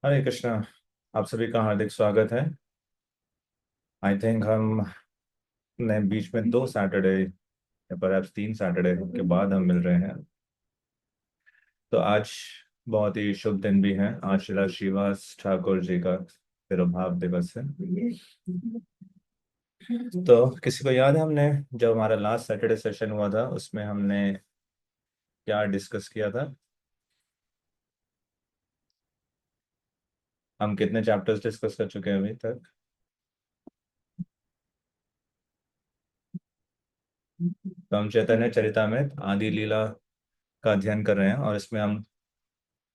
हरे कृष्णा। आप सभी का हार्दिक स्वागत है। आई थिंक हम ने बीच में 2 सैटरडे या पर 3 सैटरडे के बाद हम मिल रहे हैं। तो आज बहुत ही शुभ दिन भी है। आज श्री श्रीवास ठाकुर जी का तिरुभाव दिवस है। तो किसी को याद है हमने जब हमारा लास्ट सैटरडे सेशन हुआ था उसमें हमने क्या डिस्कस किया था? हम कितने चैप्टर्स डिस्कस कर चुके हैं अभी तक? तो हम चैतन्य चरितामृत आदि लीला का अध्ययन कर रहे हैं और इसमें हम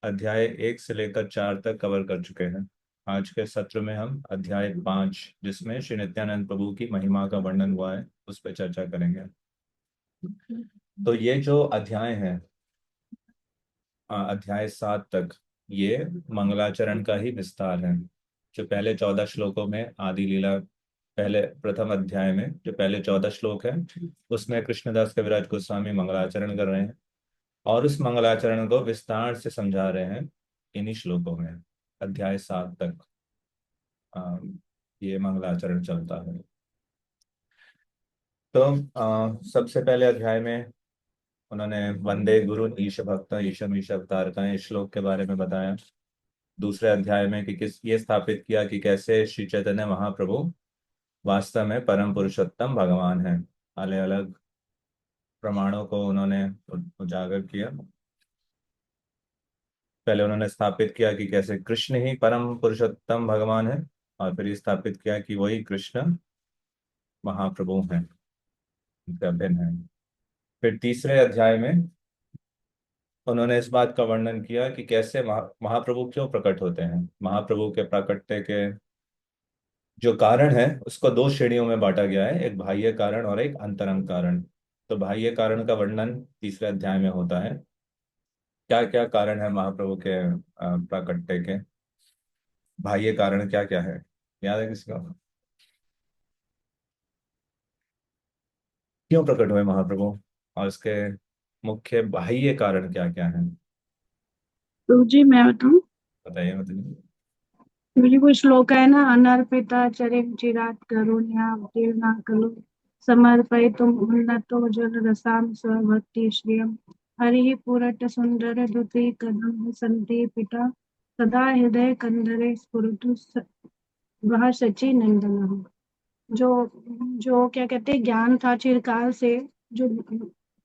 अध्याय 1 से लेकर 4 तक कवर कर चुके हैं। आज के सत्र में हम अध्याय 5, जिसमें श्री नित्यानंद प्रभु की महिमा का वर्णन हुआ है, उस पर चर्चा करेंगे। तो ये जो अध्याय है, अध्याय 7 तक, ये मंगलाचरण का ही विस्तार है। जो पहले 14 श्लोकों में आदि लीला, पहले प्रथम अध्याय में जो पहले 14 श्लोक है, उसमें कृष्णदास कविराज गोस्वामी मंगलाचरण कर रहे हैं और उस मंगलाचरण को विस्तार से समझा रहे हैं इन्हीं श्लोकों में। अध्याय 7 तक ये मंगलाचरण चलता है। तो सबसे पहले अध्याय में उन्होंने वंदे गुरु ईश भक्त ईशम ईश अवतार का इस श्लोक के बारे में बताया। दूसरे अध्याय में कि किस ये स्थापित किया कि कैसे श्री चैतन्य महाप्रभु वास्तव में परम पुरुषोत्तम भगवान है। अलग अलग प्रमाणों को उन्होंने उजागर किया। पहले उन्होंने स्थापित किया कि कैसे कृष्ण ही परम पुरुषोत्तम भगवान है, और फिर ये स्थापित किया कि वही कृष्ण महाप्रभु हैं, उनसे अभिन्न है। फिर तीसरे अध्याय में उन्होंने इस बात का वर्णन किया कि कैसे महाप्रभु क्यों प्रकट होते हैं। महाप्रभु के प्राकट्य के जो कारण है उसको 2 श्रेणियों में बांटा गया है, एक बाह्य कारण और एक अंतरंग कारण। तो बाह्य कारण का वर्णन तीसरे अध्याय में होता है। क्या क्या कारण है महाप्रभु के प्राकट्य के? बाह्य कारण क्या क्या है, याद है किसको? क्यों प्रकट हुए महाप्रभु, और उसके मुख्य बाह्य कारण क्या क्या है? तो जी मैं बताऊं। बताइए बताइए। मेरी कोई श्लोक है ना, अनर्पिता चरिम चिरात करुण्या तीर्णा खलु समर्पयितुम उन्नतो जल रसाम स्वभक्ति श्रियम हरि पुरट सुंदर दुति कदम संति पिता सदा हृदय कंदरे स्फुरतु वह सची नंदन। जो जो क्या कहते हैं, ज्ञान था चिरकाल से, जो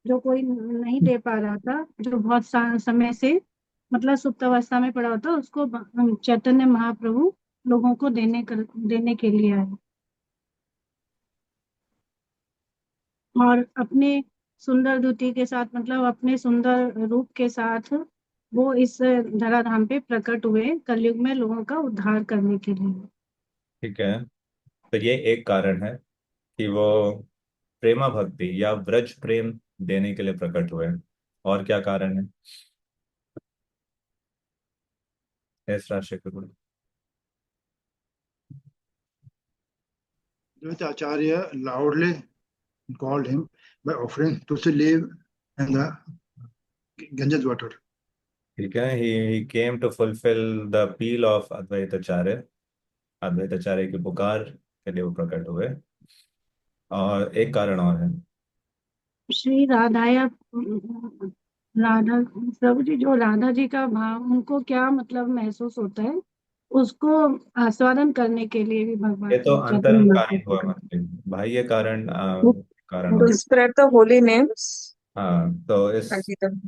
जो कोई नहीं दे पा रहा था, जो बहुत समय से मतलब सुप्त अवस्था में पड़ा होता, उसको चैतन्य महाप्रभु लोगों को देने के लिए आए और अपने सुंदर द्युति के साथ, मतलब अपने सुंदर रूप के साथ वो इस धराधाम पे प्रकट हुए कलयुग में लोगों का उद्धार करने के लिए। ठीक है। तो ये एक कारण है कि वो प्रेमा भक्ति या व्रज प्रेम देने के लिए प्रकट हुए। और क्या कारण है इस राशि के गुरु? Acharya loudly called him by offering tulsi leaf and the Ganges water. ठीक है। He came to fulfil the appeal of Advaitacharya. Advaitacharya की पुकार के लिए वो प्रकट हुए। और एक कारण और है। श्री राधाया राधा प्रभु जी, जो राधा जी का भाव उनको क्या मतलब महसूस होता है, उसको आस्वादन करने के लिए भी ये भगवान तो चैतन्य अंतरंग कारण महाप्रभु हुआ, का। मतलब बाह्य कारण कारण To और। spread the holy names. हाँ, तो इस Sangeetam.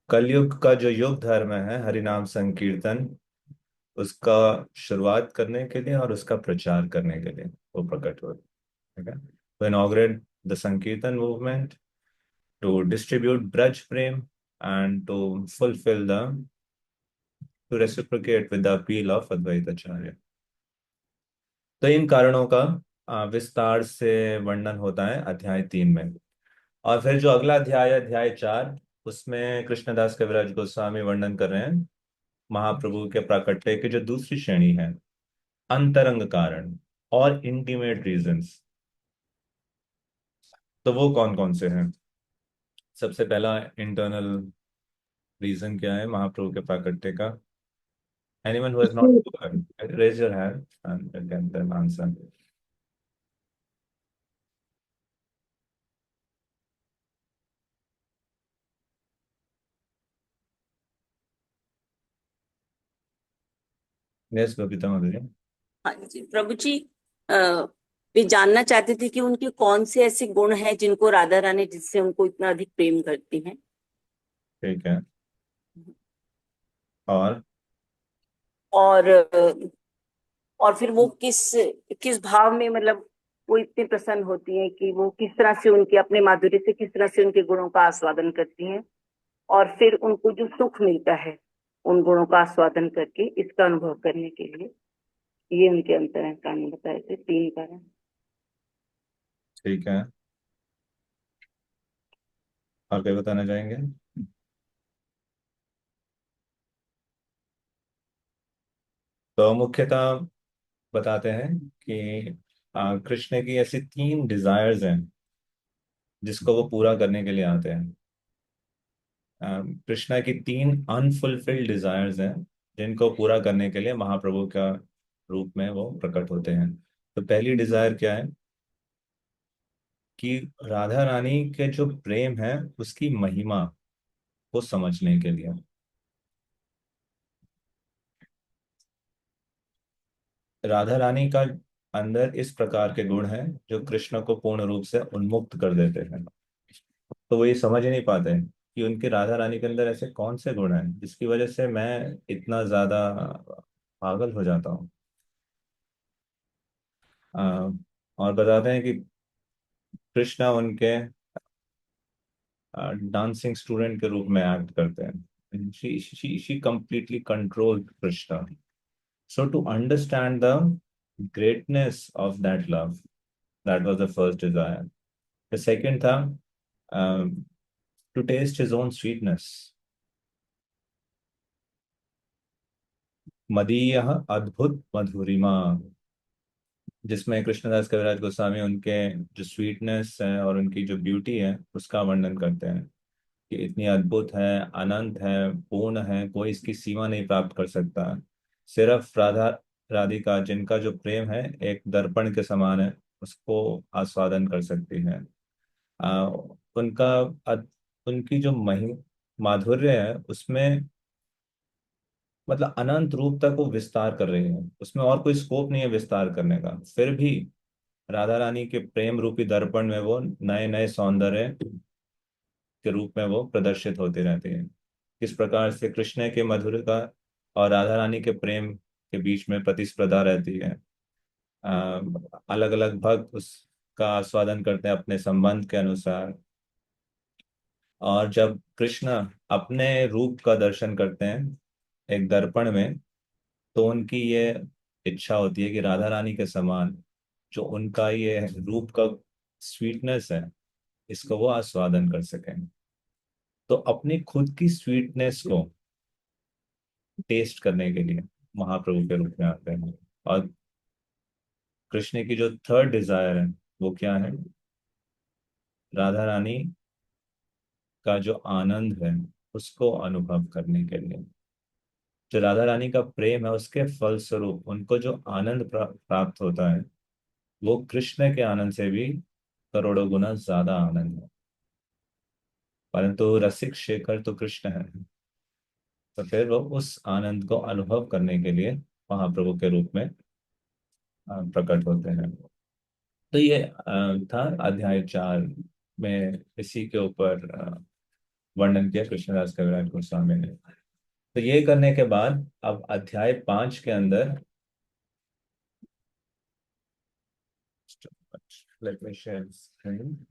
कलयुग का जो युग धर्म है हरिनाम संकीर्तन, उसका शुरुआत करने के लिए और उसका प्रचार करने के लिए वो प्रकट हुए। ठीक है। तो inaugurate the sankirtan movement to distribute Braj prem and to fulfil the to reciprocate with the appeal of Advaitacharya. तो इन कारणों का विस्तार से वर्णन होता है अध्याय 3 में। और फिर जो अगला अध्याय है, अध्याय 4, उसमें कृष्णदास कविराज गोस्वामी वर्णन कर रहे हैं महाप्रभु के प्राकट्य की जो दूसरी श्रेणी है, अंतरंग कारण और इंटीमेट रीजंस। तो वो कौन कौन से हैं? सबसे पहला इंटरनल रीजन क्या है महाप्रभु के प्राकट्य का? Anyone who has not raise your hand and can then answer. Yes Babita Madhuri. हाँ जी प्रभु जी। अ, वे जानना चाहते थे कि उनके कौन से ऐसे गुण हैं जिनको राधा रानी जिससे उनको इतना अधिक प्रेम करती हैं। ठीक है। और और और फिर वो किस किस भाव में, मतलब वो इतनी प्रसन्न होती हैं कि वो किस तरह से उनके अपने माधुर्य से किस तरह से उनके गुणों का आस्वादन करती हैं, और फिर उनको जो सुख मिलता है उन गुणों का आस्वादन करके इसका अनुभव करने के लिए, ये उनके अंतरंग कारण बताए थे, 3 कारण। ठीक है, और क्या बताना चाहेंगे? तो मुख्यतः बताते हैं कि कृष्ण की ऐसी 3 डिजायर्स हैं जिसको वो पूरा करने के लिए आते हैं। कृष्णा की 3 अनफुलफिल्ड डिजायर्स हैं जिनको पूरा करने के लिए महाप्रभु का रूप में वो प्रकट होते हैं। तो पहली डिजायर क्या है कि राधा रानी के जो प्रेम है उसकी महिमा को समझने के लिए। राधा रानी का अंदर इस प्रकार के गुण हैं जो कृष्ण को पूर्ण रूप से उन्मुक्त कर देते हैं। तो वो ये समझ ही नहीं पाते हैं कि उनकी राधा रानी के अंदर ऐसे कौन से गुण हैं जिसकी वजह से मैं इतना ज्यादा पागल हो जाता हूँ। अ, और बताते हैं कि कृष्णा उनके डांसिंग स्टूडेंट के रूप में एक्ट करते हैं। She completely control Krishna. So to understand the greatness of that love, that was the first desire. The second था to taste his own sweetness. मदीय अद्भुत मधुरिमा, जिसमें कृष्णदास कविराज गोस्वामी उनके जो स्वीटनेस है और उनकी जो ब्यूटी है उसका वर्णन करते हैं कि इतनी अद्भुत है, अनंत है, पूर्ण है, कोई इसकी सीमा नहीं प्राप्त कर सकता। सिर्फ राधा राधिका जिनका जो प्रेम है एक दर्पण के समान है उसको आस्वादन कर सकती है। आ, उनका अद- उनकी जो महिमा माधुर्य है उसमें मतलब अनंत रूप तक वो विस्तार कर रही है, उसमें और कोई स्कोप नहीं है विस्तार करने का। फिर भी राधा रानी के प्रेम रूपी दर्पण में वो नए नए सौंदर्य के रूप में वो प्रदर्शित होती रहती है। किस प्रकार से कृष्ण के मधुर का और राधा रानी के प्रेम के बीच में प्रतिस्पर्धा रहती है। अलग अलग भक्त उसका आस्वादन करते हैं अपने संबंध के अनुसार। और जब कृष्ण अपने रूप का दर्शन करते हैं एक दर्पण में, तो उनकी ये इच्छा होती है कि राधा रानी के समान जो उनका ये रूप का स्वीटनेस है इसको वो आस्वादन कर सकें। तो अपनी खुद की स्वीटनेस को टेस्ट करने के लिए महाप्रभु के रूप में आते हैं। और कृष्ण की जो थर्ड डिजायर है वो क्या है? राधा रानी का जो आनंद है उसको अनुभव करने के लिए। जो राधा रानी का प्रेम है उसके फलस्वरूप उनको जो आनंद प्राप्त होता है वो कृष्ण के आनंद से भी करोड़ों गुना ज्यादा आनंद है। परंतु रसिक शेखर तो कृष्ण है। तो फिर वो उस आनंद को अनुभव करने के लिए महाप्रभु के रूप में प्रकट होते हैं। तो ये था अध्याय 4 में इसी के ऊपर वर्णन किया कृष्णदास कविराज गोस्वामी ने। तो ये करने के बाद अब अध्याय 5 के अंदर लेट मी शेयर स्क्रीन।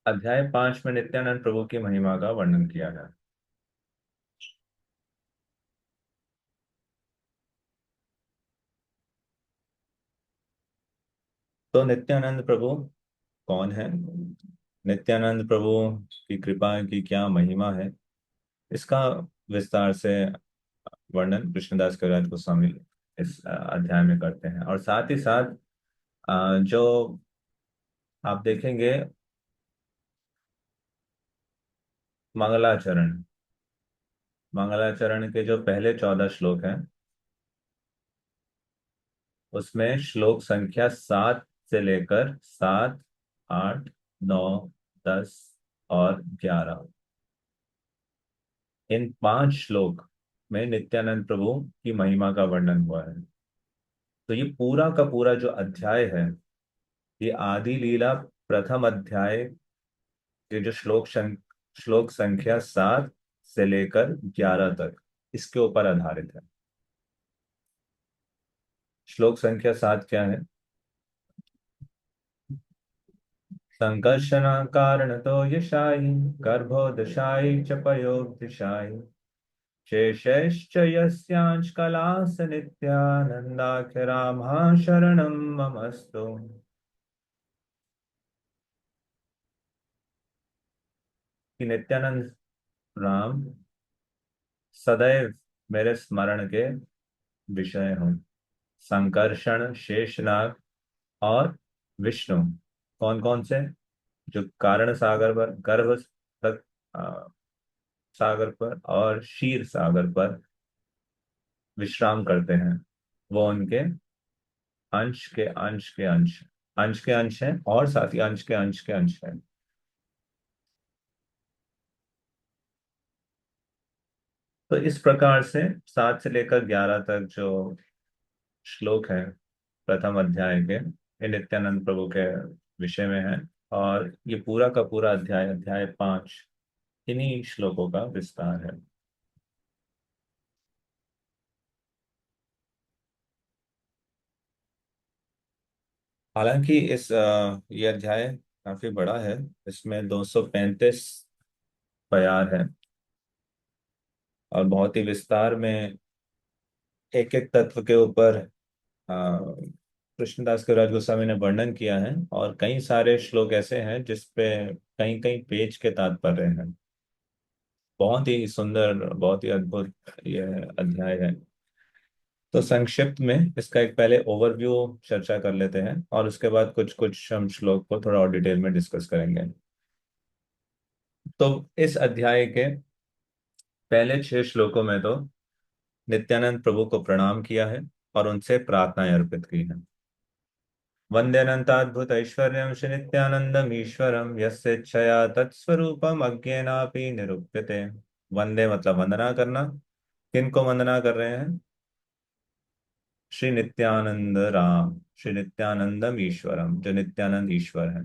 अध्याय 5 में नित्यानंद प्रभु की महिमा का वर्णन किया है। तो नित्यानंद प्रभु कौन है? नित्यानंद प्रभु की कृपा की क्या महिमा है, इसका विस्तार से वर्णन कृष्णदास कविराज गोस्वामी इस अध्याय में करते हैं। और साथ ही साथ जो आप देखेंगे मंगलाचरण, मंगलाचरण के जो पहले 14 श्लोक हैं उसमें श्लोक संख्या 7 से लेकर 7, 8, 9, 10 और 11, इन 5 श्लोक में नित्यानंद प्रभु की महिमा का वर्णन हुआ है। तो ये पूरा का पूरा जो अध्याय है, ये आदि लीला प्रथम अध्याय के जो श्लोक संख्या 7 से लेकर 11 तक इसके ऊपर आधारित है। श्लोक संख्या 7 क्या है? संकर्षण कारण तो यशाई गर्भोदशाई च पयोदशाई शेषैश्च यस्यांश कलास नित्यानंदाख्य रामा शरणं ममस्तु। कि नित्यानंद राम सदैव मेरे स्मरण के विषय हों। संकर्षण, शेषनाग और विष्णु, कौन कौन से? जो कारण सागर पर, गर्भ तक सागर पर और क्षीर सागर पर विश्राम करते हैं, वो उनके अंश के अंश के अंश, अंश के अंश हैं और साथ ही अंश के अंश के अंश हैं। तो इस प्रकार से 7 से लेकर 11 तक जो श्लोक हैं प्रथम अध्याय के, ये नित्यानंद प्रभु के विषय में है। और ये पूरा का पूरा अध्याय, अध्याय 5, इन्हीं श्लोकों का विस्तार है। हालांकि ये अध्याय काफी बड़ा है, इसमें 235 प्यार है और बहुत ही विस्तार में एक एक तत्व के ऊपर कृष्णदास कविराज गोस्वामी ने वर्णन किया है। और कई सारे श्लोक ऐसे हैं जिसपे कई कई पेज के तात्पर्य हैं। बहुत ही सुंदर, बहुत ही अद्भुत यह अध्याय है। तो संक्षिप्त में इसका एक पहले ओवरव्यू चर्चा कर लेते हैं और उसके बाद कुछ कुछ हम श्लोक को थोड़ा और डिटेल में डिस्कस करेंगे। तो इस अध्याय के पहले 6 श्लोकों में तो नित्यानंद प्रभु को प्रणाम किया है और उनसे प्रार्थनाएं अर्पित की हैं। वंदे अनंताद्भुत ऐश्वर्यं श्री नित्यानंदम ईश्वरम यस्य इच्छया तत्स्वरूपम अज्ञेनापि निरूप्यते। वंदे मतलब वंदना करना। किनको वंदना कर रहे हैं? श्री नित्यानंद राम, श्री नित्यानंदम ईश्वरम, जो नित्यानंद ईश्वर है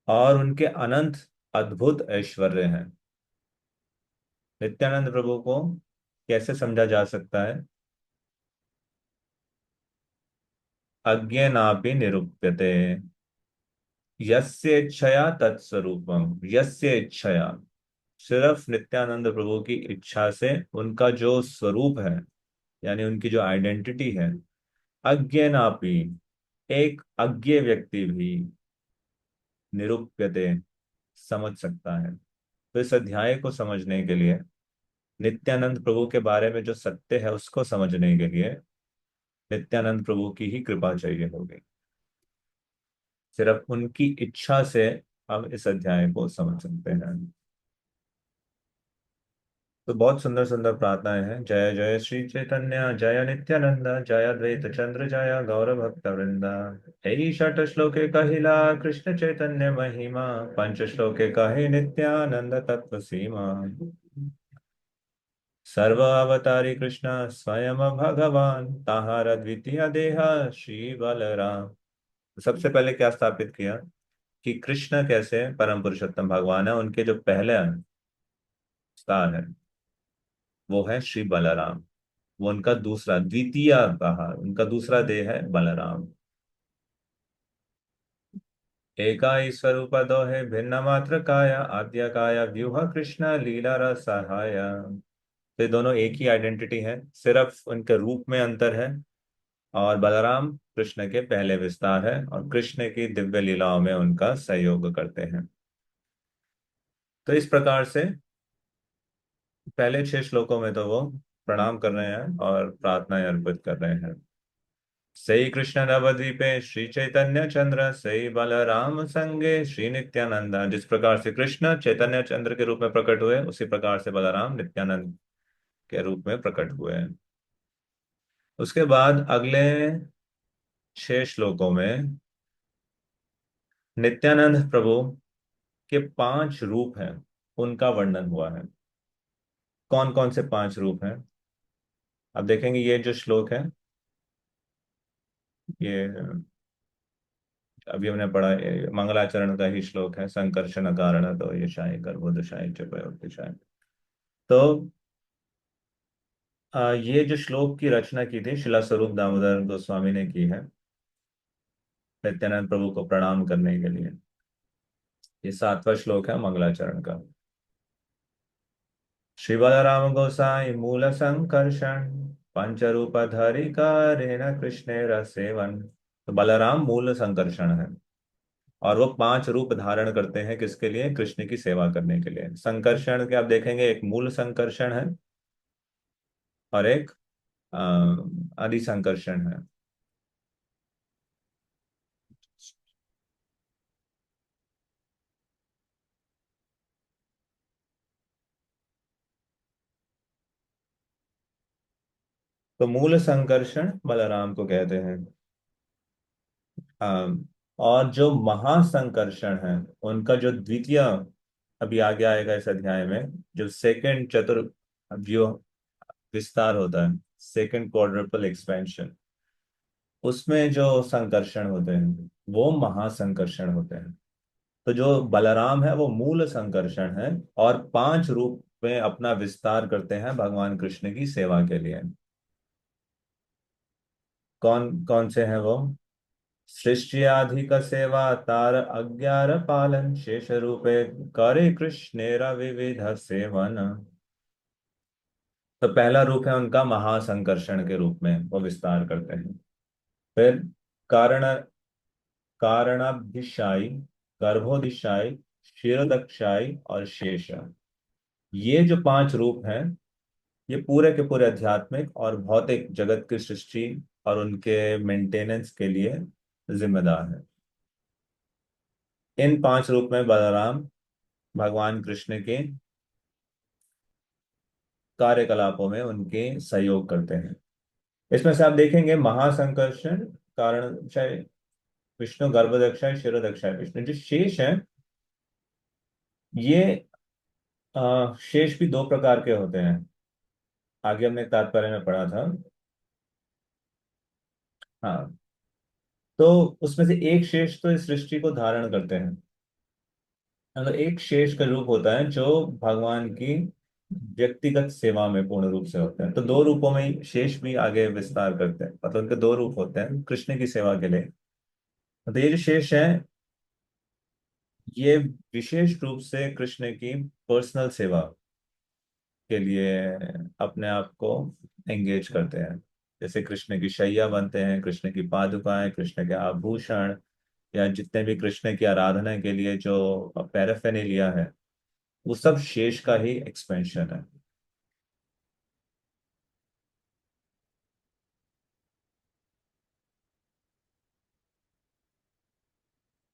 और उनके अनंत अद्भुत ऐश्वर्य हैं। नित्यानंद प्रभु को कैसे समझा जा सकता है? अज्ञेनापि निरूप्यते, यस्य इच्छया तत्स्वरूपम। यस्य इच्छया, सिर्फ नित्यानंद प्रभु की इच्छा से उनका जो स्वरूप है, यानी उनकी जो आइडेंटिटी है, अज्ञेनापि, एक अज्ञे व्यक्ति भी निरूप्यते, समझ सकता है। तो इस अध्याय को समझने के लिए, नित्यानंद प्रभु के बारे में जो सत्य है उसको समझने के लिए नित्यानंद प्रभु की ही कृपा चाहिए होगी। सिर्फ उनकी इच्छा से हम इस अध्याय को समझ सकते हैं। तो बहुत सुंदर सुंदर प्रार्थनाएं हैं। जय जय श्री चैतन्य, जय नित्यानंद, जय अद्वैत चंद्र, जय गौर भक्त वृंदा। यही 6 श्लोके कहिला कृष्ण चैतन्य महिमा, 5 श्लोके कहे नित्यानंद तत्व सीमा। सर्व अवतारी कृष्ण स्वयं भगवान, ताहार द्वितीय देह श्री बलराम। सबसे पहले क्या स्थापित किया कि कृष्ण कैसे परम पुरुषोत्तम भगवान है, उनके जो पहले अवतार है वो है श्री बलराम। वो उनका दूसरा, द्वितीय कहा, उनका दूसरा देह है बलराम। एका ही स्वरूप दो है भिन्न मात्र काया, आद्य काया व्यूह कृष्ण लीला रस सहाया। तो ये दोनों एक ही आइडेंटिटी है, सिर्फ उनके रूप में अंतर है। और बलराम कृष्ण के पहले विस्तार है और कृष्ण की दिव्य लीलाओं में उनका सहयोग करते हैं। तो इस प्रकार से पहले 6 श्लोकों में तो वो प्रणाम कर रहे हैं और प्रार्थनाएं अर्पित कर रहे हैं। सई कृष्ण नवद्वीपे श्री चैतन्य चंद्र सई बलराम संगे श्री नित्यानंदा। जिस प्रकार से कृष्ण चैतन्य चंद्र के रूप में प्रकट हुए, उसी प्रकार से बलराम नित्यानंद के रूप में प्रकट हुए हैं। उसके बाद अगले 6 श्लोकों में नित्यानंद प्रभु के 5 रूप हैं, उनका वर्णन हुआ है। कौन कौन से 5 रूप हैं? अब देखेंगे ये जो श्लोक है, ये अभी हमने पढ़ा, ये मंगलाचरण का ही श्लोक है। संकर्षण कारण तो ये शाही गर्भोदशाई च तो ये जो श्लोक की रचना की थी शिला स्वरूप दामोदर गोस्वामी ने की है नित्यानंद प्रभु को प्रणाम करने के लिए। ये 7वां श्लोक है मंगलाचरण का। श्री बलराम गोसाई मूल संकर्षण पंचरूपधरी करेण कृष्ण सेवन। तो बलराम मूल संकर्षण है और वो 5 रूप धारण करते हैं किसके लिए? कृष्ण की सेवा करने के लिए। संकर्षण के आप देखेंगे, एक मूल संकर्षण है और एक आदि संकर्षण है। तो मूल संकर्षण बलराम को कहते हैं। और जो महासंकर्षण है, उनका जो द्वितीय अभी आगे आएगा इस अध्याय में, जो सेकंड चतुर्व्यूह विस्तार होता है, सेकंड क्वाड्रुपल एक्सपेंशन, उसमें जो संकर्षण होते हैं वो महासंकर्षण होते हैं। तो जो बलराम है वो मूल संकर्षण है और 5 रूप में अपना विस्तार करते हैं भगवान कृष्ण की सेवा के लिए। कौन कौन से हैं वो? सृष्टि आधिक सेवा तार अज्ञार पालन शेष रूपे करे कृष्णेरा विविध सेवन। तो पहला रूप है उनका महासंकर्षण के रूप में वो विस्तार करते हैं। फिर कारण कारणाभिशाई, गर्भोदिशाई, क्षीरोदक्षाई और शेष। ये जो 5 रूप हैं, ये पूरे के पूरे आध्यात्मिक और भौतिक जगत की सृष्टि और उनके मेंटेनेंस के लिए जिम्मेदार है। इन 5 रूप में बलराम भगवान कृष्ण के कार्यकलापों में उनके सहयोग करते हैं। इसमें से आप देखेंगे महासंकर्षण, कारण विष्णु, गर्भदक्षाय, क्षीरोदक्षाय विष्णु। जो शेष है, ये शेष भी 2 प्रकार के होते हैं। आगे हमने तात्पर्य में पढ़ा था। हाँ, तो उसमें से एक शेष तो इस सृष्टि को धारण करते हैं। अगर एक शेष का रूप होता है जो भगवान की व्यक्तिगत सेवा में पूर्ण रूप से होते हैं, तो 2 रूपों में ही शेष भी आगे विस्तार करते हैं। मतलब उनके 2 रूप होते हैं कृष्ण की सेवा के लिए। तो ये जो शेष है, ये विशेष रूप से कृष्ण की पर्सनल सेवा के लिए अपने आप को एंगेज करते हैं। जैसे कृष्ण की शैया बनते हैं, कृष्ण की पादुकाएं, कृष्ण के आभूषण, या जितने भी कृष्ण की आराधना के लिए जो पैराफेर्नालिया है, वो सब शेष का ही एक्सपेंशन है।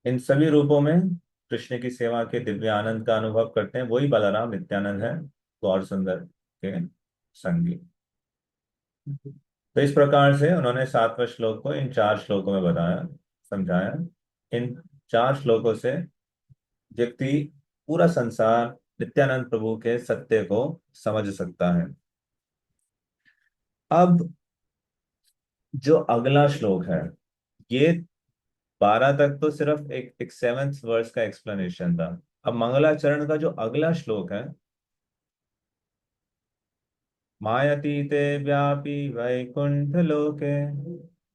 इन सभी रूपों में कृष्ण की सेवा के दिव्य आनंद का अनुभव करते हैं वही बलराम नित्यानंद है, गौर सुंदर के संगी। तो इस प्रकार से उन्होंने 7वें श्लोक को इन 4 श्लोकों में बताया, समझाया। इन 4 श्लोकों से व्यक्ति पूरा संसार नित्यानंद प्रभु के सत्य को समझ सकता है। अब जो अगला श्लोक है, ये 12 तक तो सिर्फ एक 7th वर्स का एक्सप्लेनेशन था। अब मंगलाचरण का जो अगला श्लोक है, मायातीते व्यापी वैकुंठ लोके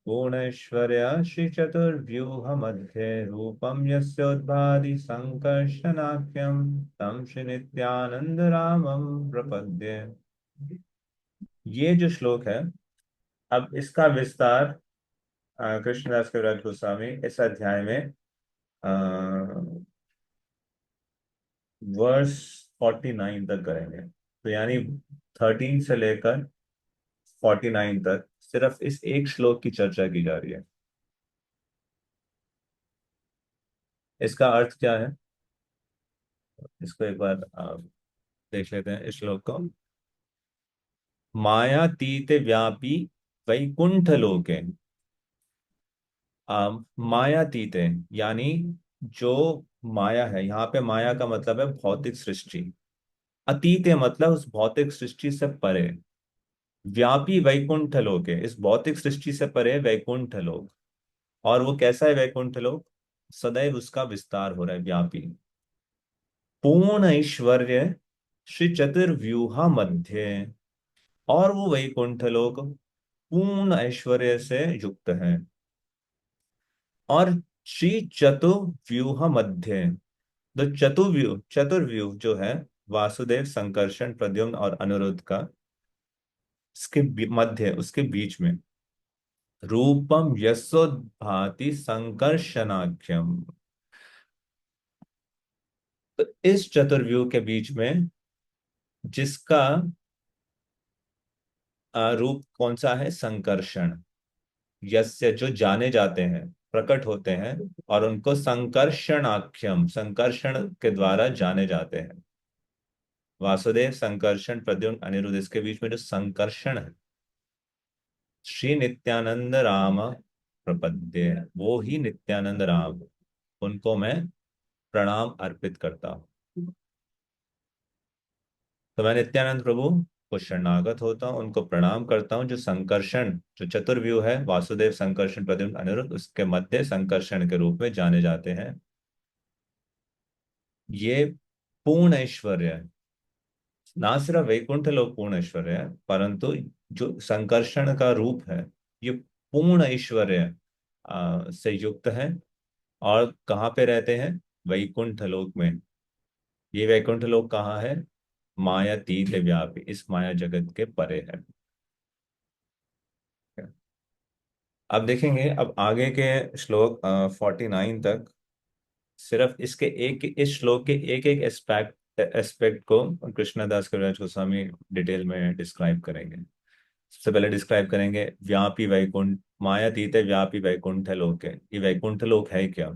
पूर्णैश्वर्य श्री चतुर्व्यूह मध्ये रूपम यस्योद्भाति संकर्षणाख्यम तम श्री नित्यानंद रामम प्रपद्ये। ये जो श्लोक है, अब इसका विस्तार कृष्णदास कविराज गोस्वामी इस अध्याय में वर्स 49 तक करेंगे। तो यानी 13 से लेकर 49 तक सिर्फ इस एक श्लोक की चर्चा की जा रही है। इसका अर्थ क्या है, इसको एक बार देख लेते हैं इस श्लोक को। मायातीत व्यापी वैकुंठ लोके। मायातीत है यानी जो माया है, यहाँ पे माया का मतलब है भौतिक सृष्टि। अतीत है मतलब उस भौतिक सृष्टि से परे। व्यापी वैकुंठ लोक है, इस भौतिक सृष्टि से परे वैकुंठ लोक। और वो कैसा है वैकुंठ लोक? सदैव उसका विस्तार हो रहा है, व्यापी। पूर्ण ऐश्वर्य श्री चतुर्व्यूहा मध्य। और वो वैकुंठ लोक पूर्ण ऐश्वर्य से युक्त है। और श्री चतुर्व्यूह मध्य, तो चतुर्व्यूह जो है वासुदेव, संकर्षण, प्रद्युम्न और अनिरुद्ध का, इसके मध्य, उसके बीच में रूपम यशोद्भाति संकर्षणाख्यम। तो इस चतुर्व्यूह के बीच में जिसका रूप कौन सा है? संकर्षण। यस्य जो जाने जाते हैं, प्रकट होते हैं, और उनको संकर्षणाख्यम, संकर्षण के द्वारा जाने जाते हैं। वासुदेव, संकर्षण, प्रद्युम्न, अनिरुद्ध, इसके बीच में जो संकर्षण है, श्री नित्यानंद राम प्रपद्ये, वो ही नित्यानंद राम, उनको मैं प्रणाम अर्पित करता हूँ। तो मैं नित्यानंद प्रभु को शरणागत होता हूँ, उनको प्रणाम करता हूँ। जो संकर्षण, जो चतुर्व्यूह है, वासुदेव, संकर्षण, प्रद्युम्न, अनिरुद्ध, उसके मध्य संकर्षण के रूप में जाने जाते हैं। ये पूर्ण ऐश्वर्य है। ना सिर्फ वैकुंठ लोक पूर्ण ऐश्वर्य है, परंतु जो संकर्षण का रूप है, ये पूर्ण ऐश्वर्य से युक्त है। और कहाँ पे रहते हैं? वैकुंठ लोक में। ये वैकुंठ लोक कहाँ है? मायातीत व्यापी, इस माया जगत के परे है। अब देखेंगे, अब आगे के श्लोक 49 तक सिर्फ इसके एक, इस श्लोक के एक एक एस्पेक्ट एस्पेक्ट को कृष्णदास कविराज गोस्वामी डिटेल में डिस्क्राइब करेंगे। सबसे पहले डिस्क्राइब करेंगे व्यापी वैकुंठ, मायातीत व्यापी वैकुंठ लोक है। ये वैकुंठ लोक है क्या,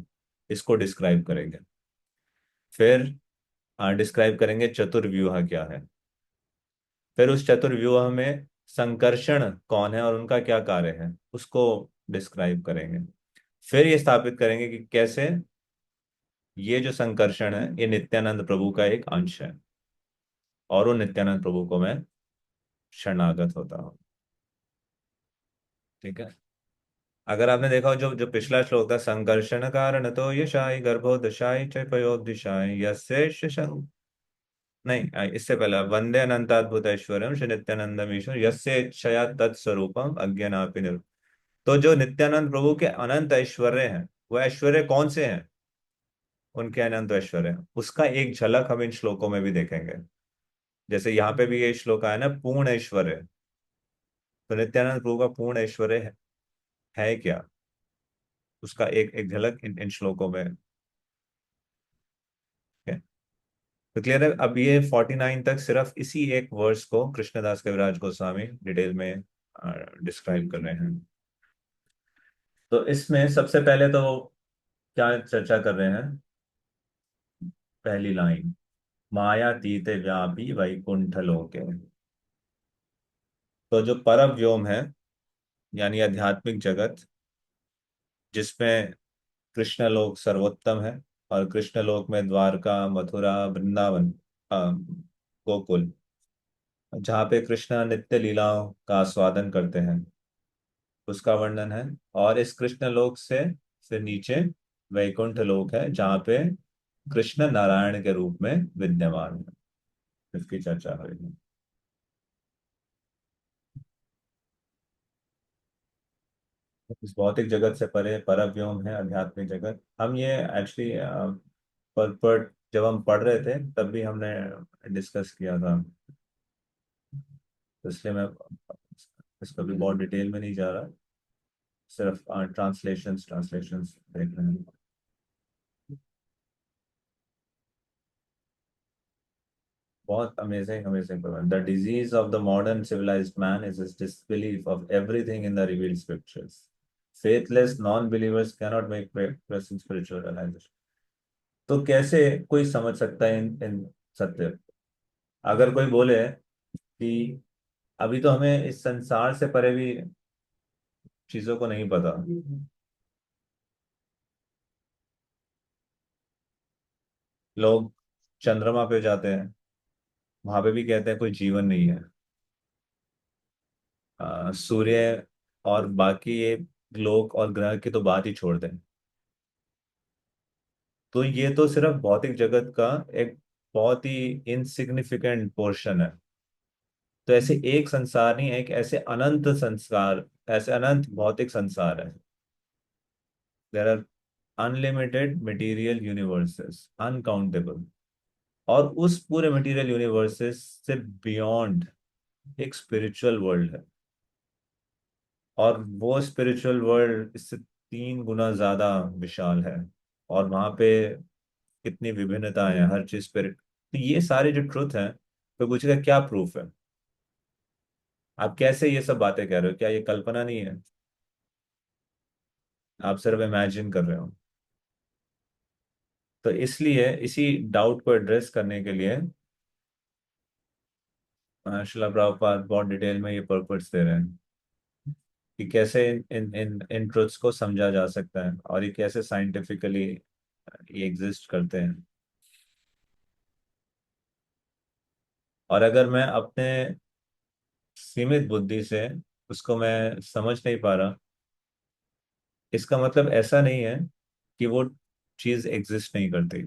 इसको डिस्क्राइब करेंगे। फिर डिस्क्राइब करेंगे चतुर्व्यूह क्या है। फिर उस चतुर्व्यूह में संकर्षण कौन है और उनका क्या कार्य है, उसको डिस्क्राइब करेंगे। फिर ये स्थापित करेंगे कि कैसे ये जो संकर्षण है, ये नित्यानंद प्रभु का एक अंश है, और वो नित्यानंद प्रभु को मैं शरणागत होता हूँ। ठीक है। अगर आपने देखा हो, जो जो पिछला श्लोक था, संकर्षण कारण तो यशाई गर्भो दशाई च पयोदिशाई यस्य नहीं, इससे पहले वंदे अनंताद्भुत ऐश्वर्यम श्री नित्यानंदम ईश्वर यस्य इच्छया तत्स्वरूपम अज्ञानापि निर। तो जो नित्यानंद प्रभु के अनंत ऐश्वर्य हैं, वो ऐश्वर्य कौन से हैं? उनके अनंत ऐश्वर्य, उसका एक झलक हम इन श्लोकों में भी देखेंगे। जैसे यहाँ पे भी ये श्लोक आया ना, पूर्ण ऐश्वर्य। तो नित्यानंद प्रभु का पूर्ण ऐश्वर्य है क्या, उसका एक एक झलक इन श्लोकों में है। तो क्लियर है। अब ये 49 तक सिर्फ इसी एक वर्स को कृष्णदास कविराज गोस्वामी डिटेल में डिस्क्राइब कर रहे हैं। तो इसमें सबसे पहले तो क्या चर्चा कर रहे हैं? पहली लाइन, मायातीत व्यापी वैकुंठ लोके। तो जो परम व्योम है, यानी आध्यात्मिक जगत, जिसमें कृष्ण लोक सर्वोत्तम है, और कृष्ण लोक में द्वारका, मथुरा, वृंदावन, गोकुल, जहाँ पे कृष्ण नित्य लीलाओं का आस्वादन करते हैं, उसका वर्णन है। और इस कृष्ण लोक से फिर नीचे वैकुंठ लोक है, जहाँ पे कृष्ण नारायण के रूप में विद्यमान है, इसकी चर्चा हो रही है। इस भौतिक जगत से परे परव्योम है आध्यात्मिक जगत। हम ये एक्चुअली पर जब हम पढ़ रहे थे तब भी हमने डिस्कस किया था, तो इसलिए मैं इस पर भी बहुत डिटेल में नहीं जा रहा। सिर्फ ट्रांसलेशंस ट्रांसलेशंस देख रहे हैं। बहुत amazing amazing. The disease of the modern civilised man is his disbelief of everything in the revealed scriptures. Faithless non believers cannot make progress in spiritual realisation. तो कैसे कोई समझ सकता है इन सत्य? अगर कोई बोले कि अभी तो हमें इस संसार से परे भी चीजों को नहीं पता, लोग चंद्रमा पे जाते हैं, वहां पे भी कहते हैं कोई जीवन नहीं है। सूर्य और बाकी ये ग्लोक और ग्रह की तो बात ही छोड़ दें। तो ये तो सिर्फ भौतिक जगत का एक बहुत ही इनसिग्निफिकेंट पोर्शन है। तो ऐसे एक संसार नहीं, एक ऐसे अनंत संसार, ऐसे अनंत भौतिक संसार है। There are unlimited material universes, uncountable. और उस पूरे मटेरियल यूनिवर्सेस से बियॉन्ड एक स्पिरिचुअल वर्ल्ड है। और वो स्पिरिचुअल वर्ल्ड इससे 3 गुना ज्यादा विशाल है। और वहां पे कितनी विभिन्नताएं हैं, हर चीज स्पिरिट। तो ये सारे जो ट्रुथ हैं, तो पूछेगा क्या प्रूफ है? आप कैसे ये सब बातें कह रहे हो? क्या ये कल्पना नहीं है? आप सिर्फ इमेजिन कर रहे हो। तो इसलिए इसी डाउट को एड्रेस करने के लिए श्रीला प्रभुपाद बहुत डिटेल में ये पर्पस दे रहे हैं कि कैसे इन इन इन इन ट्रुथ्स को समझा जा सकता है और ये कैसे साइंटिफिकली ये एग्जिस्ट करते हैं। और अगर मैं अपने सीमित बुद्धि से उसको मैं समझ नहीं पा रहा, इसका मतलब ऐसा नहीं है कि वो चीज एग्जिस्ट नहीं करती।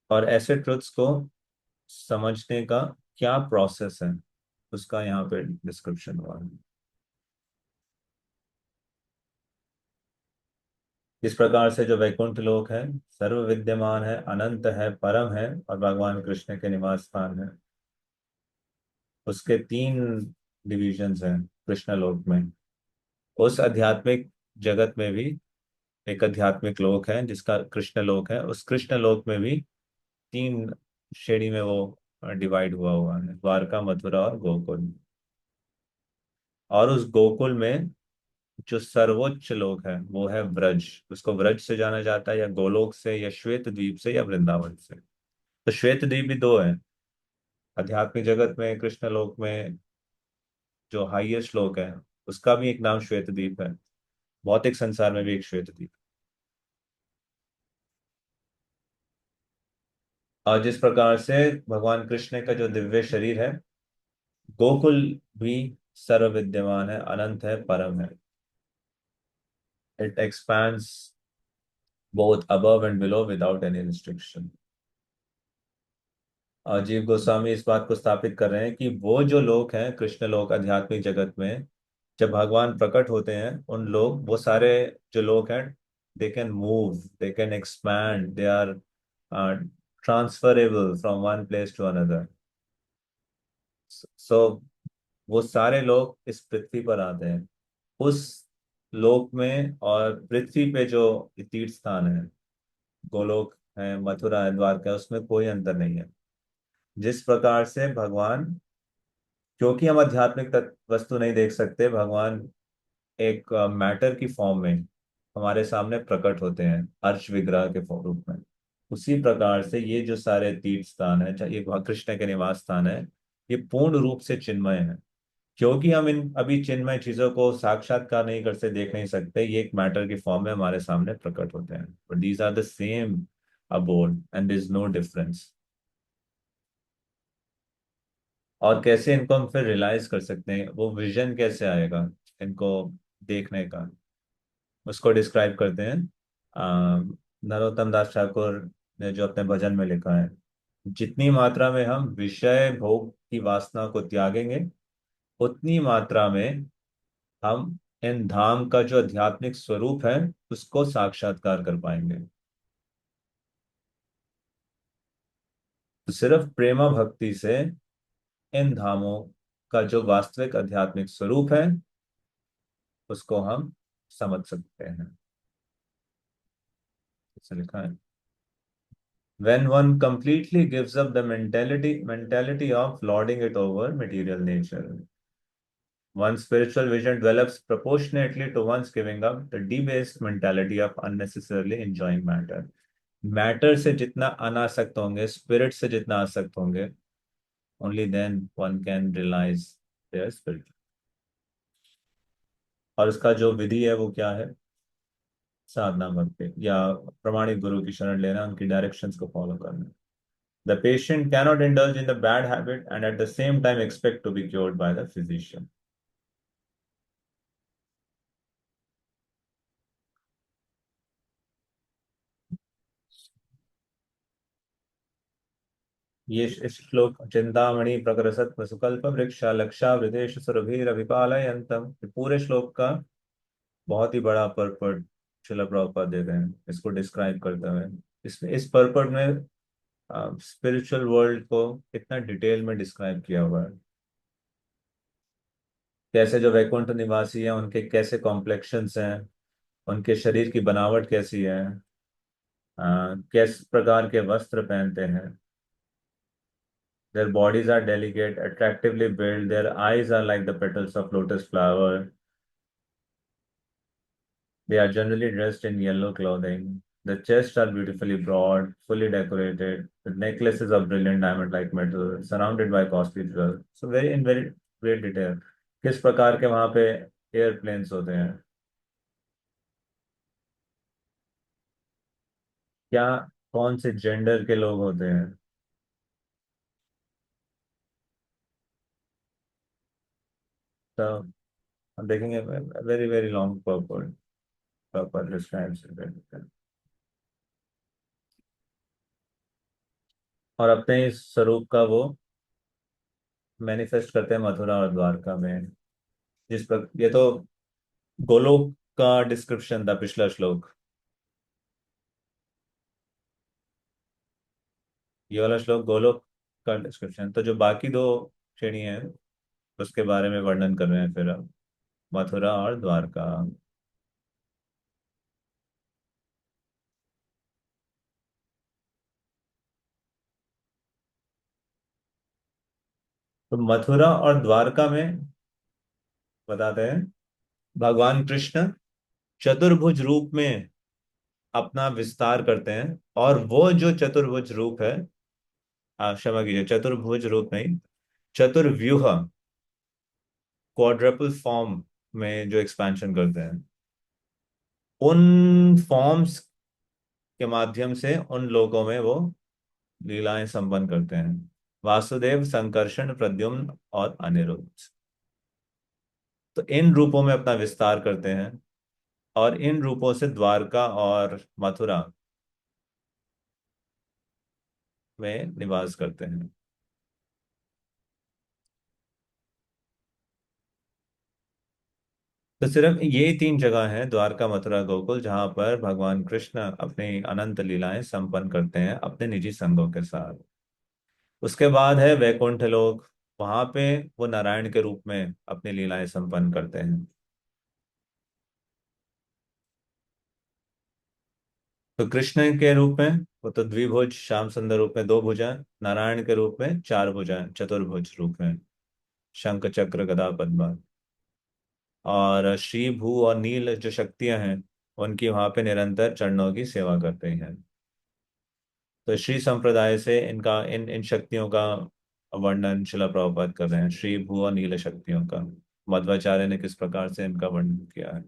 और ऐसे ट्रुथ्स को समझने का क्या प्रोसेस है, उसका यहाँ पे डिस्क्रिप्शन हुआ है। इस प्रकार से जो वैकुंठ लोक है, सर्व विद्यमान है, अनंत है, परम है और भगवान कृष्ण के निवास स्थान है। उसके 3 डिविजन्स हैं कृष्ण लोक में। उस आध्यात्मिक जगत में भी एक आध्यात्मिक लोक है जिसका कृष्ण लोक है। उस कृष्ण लोक में भी 3 श्रेणी में वो डिवाइड हुआ है, द्वारका, मथुरा और गोकुल। और उस गोकुल में जो सर्वोच्च लोक है वो है ब्रज। उसको ब्रज से जाना जाता है, या गोलोक से, या श्वेत द्वीप से, या वृंदावन से। तो श्वेत द्वीप भी 2 है आध्यात्मिक जगत में। कृष्ण लोक में जो हाईएस्ट लोक है, उसका भी एक नाम श्वेत द्वीप है। भौतिक संसार में भी एक श्वेत द्वीप। और जिस प्रकार से भगवान कृष्ण का जो दिव्य शरीर है, गोकुल भी सर्व विद्यमान है, अनंत है, परम है। It expands both above and below without any restriction। अजीब गोस्वामी इस बात को स्थापित कर रहे हैं कि वो जो लोग हैं कृष्ण लोक आध्यात्मिक जगत में, जब भगवान प्रकट होते हैं, उन लोग वो सारे जो लोग हैं, they can move, they can expand, they are transferable from one place to another. So वो सारे लोग इस पृथ्वी पर आते हैं उस लोक में। और पृथ्वी पे जो तीर्थ स्थान है, गोलोक है, मथुरा है, द्वारका है, उसमें कोई अंतर नहीं है। जिस प्रकार से भगवान, क्योंकि हम आध्यात्मिक वस्तु नहीं देख सकते, भगवान एक मैटर की फॉर्म में हमारे सामने प्रकट होते हैं, अर्श विग्रह के रूप में। उसी प्रकार से ये जो सारे तीर्थ स्थान है, चाहे ये कृष्ण के निवास स्थान है, ये पूर्ण रूप से चिन्मय है। क्योंकि हम इन अभी चिन्मय चीजों को साक्षात्कार नहीं कर सकते, देख नहीं सकते, ये एक मैटर की फॉर्म में हमारे सामने प्रकट होते हैं। But these are the same abode and there is no difference. और कैसे इनको हम फिर रियलाइज कर सकते हैं, वो विजन कैसे आएगा इनको देखने का, उसको डिस्क्राइब करते हैं नरोत्तम दास ठाकुर ने जो अपने भजन में लिखा है। जितनी मात्रा में हम विषय भोग की वासना को त्यागेंगे, उतनी मात्रा में हम इन धाम का जो आध्यात्मिक स्वरूप है उसको साक्षात्कार कर पाएंगे। तो सिर्फ प्रेमा भक्ति से इन धामों का जो वास्तविक आध्यात्मिक स्वरूप है उसको हम समझ सकते हैं। इसे लिखा है, when one completely gives up the mentality of lording it over material nature, one's spiritual vision develops proportionately to one's giving up the debased mentality of unnecessarily enjoying matter. Matter से जितना अनासक्त होंगे, स्पिरिट से जितना आसक्त होंगे, only then one can realise their spirit. और उसका जो विधि है वो क्या है? साधना भक्ति या प्रमाणिक गुरु की शरण लेना, उनकी डायरेक्शंस को फॉलो करना। The patient cannot indulge in the bad habit and at the same time expect to be cured by the physician. ये श्लोक चिंतामणि प्रकरसत सुकल्प वृक्ष लक्षा वृदेश सुरभिरभिपालयन्तम, पूरे श्लोक का बहुत ही बड़ा पर्पट शिला प्रभुपाद देते हैं इसको डिस्क्राइब करते हुए। इस पर्पट में स्पिरिचुअल वर्ल्ड को इतना डिटेल में डिस्क्राइब किया हुआ है, कैसे जो वैकुंठ निवासी हैं उनके कैसे कॉम्प्लेक्शंस हैं, उनके शरीर की बनावट कैसी है, किस प्रकार के वस्त्र पहनते हैं। Their bodies are delicate, attractively built. Their eyes are like the petals of lotus flower. They are generally dressed in yellow clothing. The chests are beautifully broad, fully decorated, with necklaces of brilliant diamond-like metal, surrounded by costly jewels. So very in very great detail. किस प्रकार के वहाँ पे airplanes होते हैं, क्या कौन से जेंडर के लोग होते हैं। तो हम देखेंगे very very long purple describes it. और अपने इस स्वरूप का वो मैनिफेस्ट करते हैं मथुरा और द्वारका में। जिस पर ये तो गोलोक का डिस्क्रिप्शन था पिछला श्लोक, ये वाला श्लोक गोलोक का डिस्क्रिप्शन। तो जो बाकी दो श्रेणी है उसके बारे में वर्णन कर रहे हैं फिर अब, मथुरा और द्वारका। तो मथुरा और द्वारका में बताते हैं भगवान कृष्ण चतुर्भुज रूप में अपना विस्तार करते हैं, और वो जो चतुर्भुज रूप है, क्षमा कीजिए, चतुर्भुज रूप नहीं, चतुर्व्यूह क्वाड्रपल फॉर्म में जो एक्सपेंशन करते हैं, उन फॉर्म्स के माध्यम से उन लोगों में वो लीलाएं संपन्न करते हैं। वासुदेव, संकर्षण, प्रद्युम्न और अनिरुद्ध, तो इन रूपों में अपना विस्तार करते हैं और इन रूपों से द्वारका और मथुरा में निवास करते हैं। तो सिर्फ ये तीन जगह हैं, द्वारका, मथुरा, गोकुल, जहां पर भगवान कृष्ण अपनी अनंत लीलाएं संपन्न करते हैं अपने निजी संगों के साथ। उसके बाद है वैकुंठ लोक, वहां पे वो नारायण के रूप में अपनी लीलाएं संपन्न करते हैं। तो कृष्ण के रूप में वो तो द्विभुज, श्याम सुंदर रूप में दो भुजा, नारायण के रूप में चार भुजा, चतुर्भुज रूप में शंख चक्र गदा पद्म। और श्री भू और नील जो शक्तियां हैं उनकी वहां पे निरंतर चरणों की सेवा करते हैं। तो श्री संप्रदाय से इनका इन इन शक्तियों का वर्णन शिला प्रभुपाद कर रहे हैं, श्री भू और नील शक्तियों का। मध्वाचार्य ने किस प्रकार से इनका वर्णन किया है।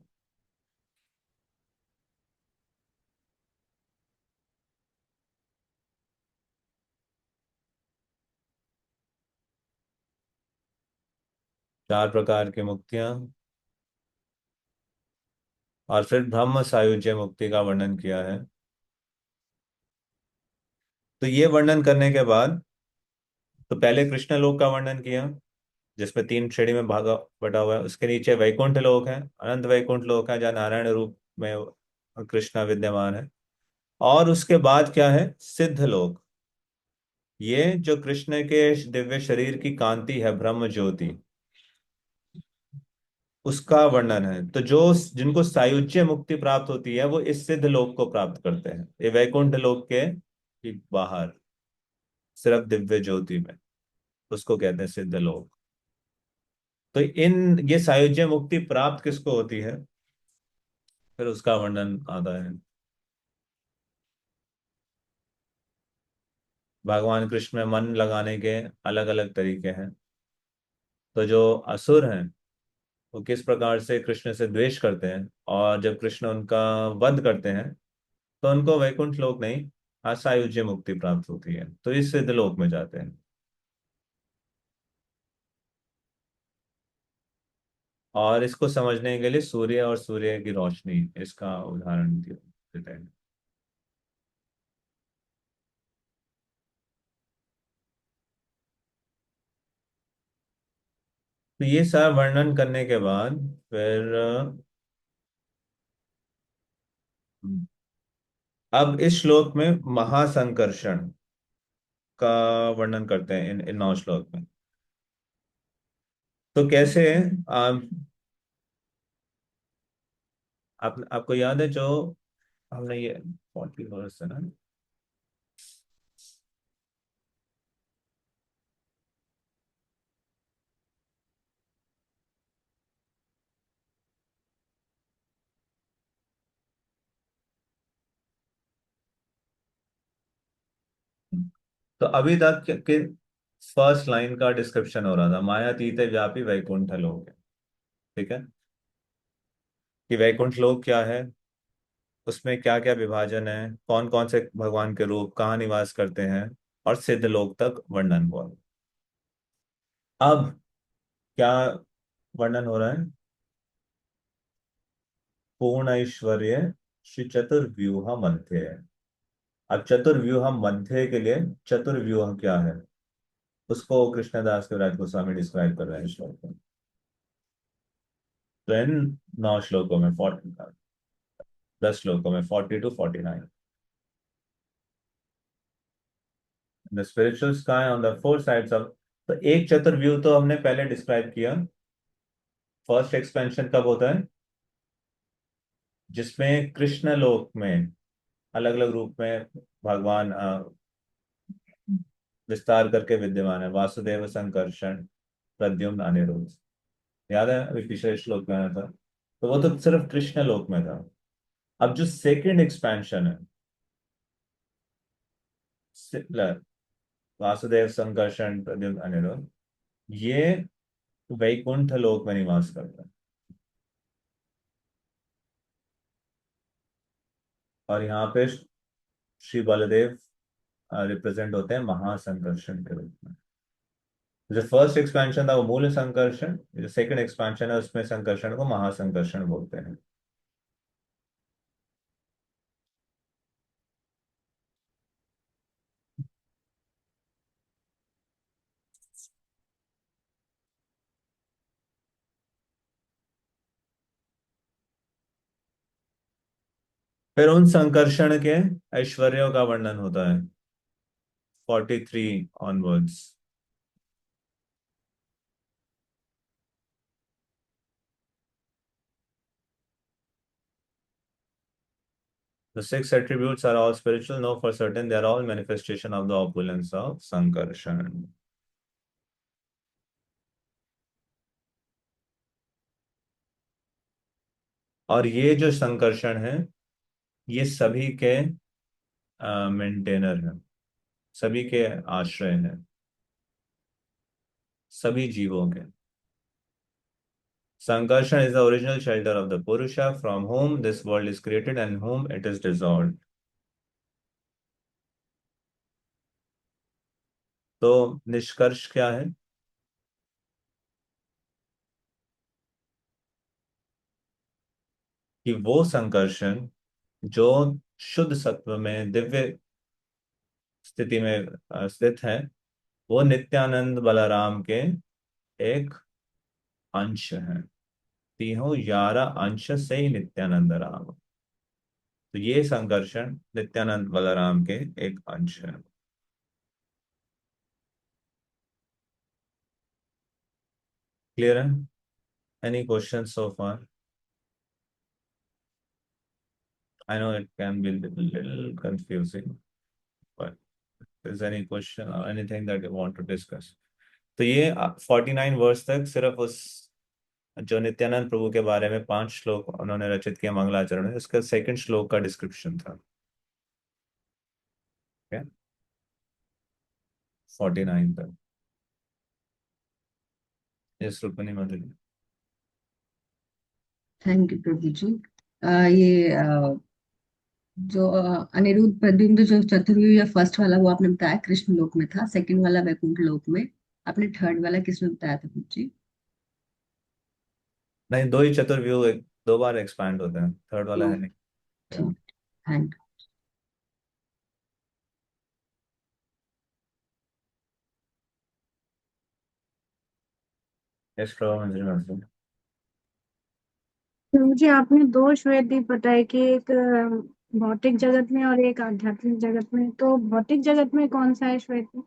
चार प्रकार की मुक्तियां, और फिर ब्रह्म सायुज्य मुक्ति का वर्णन किया है। तो ये वर्णन करने के बाद तो पहले कृष्ण लोक का वर्णन किया जिसमें तीन श्रेणी में भागा बटा हुआ है। उसके नीचे वैकुंठ लोक है, अनंत वैकुंठ लोक है जहाँ नारायण रूप में कृष्णा विद्यमान है। और उसके बाद क्या है? सिद्ध लोक। ये जो कृष्ण के दिव्य शरीर की कांति है, ब्रह्म ज्योति, उसका वर्णन है। तो जो जिनको सायुज्य मुक्ति प्राप्त होती है वो इस सिद्ध लोक को प्राप्त करते हैं, ये वैकुंठ लोक के ठीक बाहर, सिर्फ दिव्य ज्योति में, उसको कहते हैं सिद्ध लोक। तो इन ये सायुज्य मुक्ति प्राप्त किसको होती है, फिर उसका वर्णन आता है। भगवान कृष्ण में मन लगाने के अलग अलग तरीके हैं। तो जो असुर हैं वो किस प्रकार से कृष्ण से द्वेष करते हैं, और जब कृष्ण उनका वध करते हैं तो उनको वैकुंठ लोक नहीं, असायुज्य मुक्ति प्राप्त होती है, तो इस सिद्ध लोक में जाते हैं। और इसको समझने के लिए सूर्य और सूर्य की रोशनी इसका उदाहरण देते हैं। तो ये सारा वर्णन करने के बाद फिर अब इस श्लोक में महासंकर्षण का वर्णन करते हैं, इन 9 श्लोक में। तो कैसे, आप आपको याद है जो हमने ये 40 वर्स है ना। तो अभी तक के फर्स्ट लाइन का डिस्क्रिप्शन हो रहा था, मायातीत व्यापी वैकुंठ लोक है। ठीक है, कि वैकुंठ लोक क्या है, उसमें क्या क्या विभाजन है, कौन कौन से भगवान के रूप कहाँ निवास करते हैं, और सिद्ध लोक तक वर्णन हुआ। अब क्या वर्णन हो रहा है, पूर्ण ऐश्वर्य श्री चतुर्व्यूह मध्य। अब चतुर्व्यूह मध्य के लिए चतुर्व्यूह क्या है, उसको कृष्णदास कविराज गोस्वामी डिस्क्राइब कर रहे हैं श्लोक में। तो इन 9 श्लोकों में 10 श्लोकों में 40 to 49, the spiritual sky on the 4 sides of. तो एक चतुर्व्यूह तो हमने पहले डिस्क्राइब किया। फर्स्ट एक्सपेंशन कब होता है, जिसमें कृष्ण लोक में अलग अलग रूप में भगवान विस्तार करके विद्यमान है, वासुदेव, संकर्षण, प्रद्युम्न, अनिरुद्ध। याद है, अभी पिछले श्लोक में आया था। तो वो तो सिर्फ कृष्ण लोक में था। अब जो सेकंड एक्सपेंशन है, वासुदेव, संकर्षण, प्रद्युम्न, अनिरुद्ध, ये वैकुंठ लोक में निवास करता है। और यहाँ पे श्री बलदेव रिप्रेजेंट होते हैं महासंकर्षण के रूप में। जो फर्स्ट एक्सपेंशन था वो मूल संकर्षण, जो सेकंड एक्सपेंशन है उसमें संकर्षण को महासंकर्षण बोलते हैं। फिर उन संकर्षण के ऐश्वर्यों का वर्णन होता है 43 onwards. The 6 attributes are all spiritual. Know for certain they are all manifestation of the opulence of Sankarshan. और ये जो संकर्षण है, ये सभी के मेंटेनर हैं, सभी के आश्रय हैं, सभी जीवों के। Sankarshan is the original shelter of the Purusha, from whom this world is created and whom it is dissolved. तो निष्कर्ष क्या है, कि वो संकर्षण जो शुद्ध सत्व में दिव्य स्थिति में स्थित है, वो नित्यानंद बलराम के एक अंश है। तीनों 11 अंश से ही नित्यानंद राम। तो ये संकर्षण नित्यानंद बलराम के एक अंश है। क्लियर है? Any question so far? I know it can be little confusing, but is any question और anything that you want to discuss? तो ये 49 वर्ष तक सिर्फ उस जो नित्यानंद प्रभु के बारे में 5 श्लोक उन्होंने रचित किया मंगलाचरण में, उसका सेकंड श्लोक का डिस्क्रिप्शन था। 49 तक। Yes Rukmini Madhuri. Thank you प्रभु जी। ये जो अनिरुद्ध प्रद्युम्न जो चतुर्युग या फर्स्ट वाला वो आपने बताया कृष्ण लोक में था, सेकंड वाला वैकुंठ लोक में, आपने थर्ड वाला किसमें बताया था प्रभु जी? नहीं, दो ही चतुर्व्यूह 2 बार एक्सपैंड होते हैं, थर्ड वाला है नहीं। ठीक, थैंक यस प्रभु मंजरी मधुरी। तो मुझे आपने दो श्वेत द्वीप बताए कि एक भौतिक जगत में और एक आध्यात्मिक जगत में। तो भौतिक जगत में कौन सा है श्वेत द्वीप?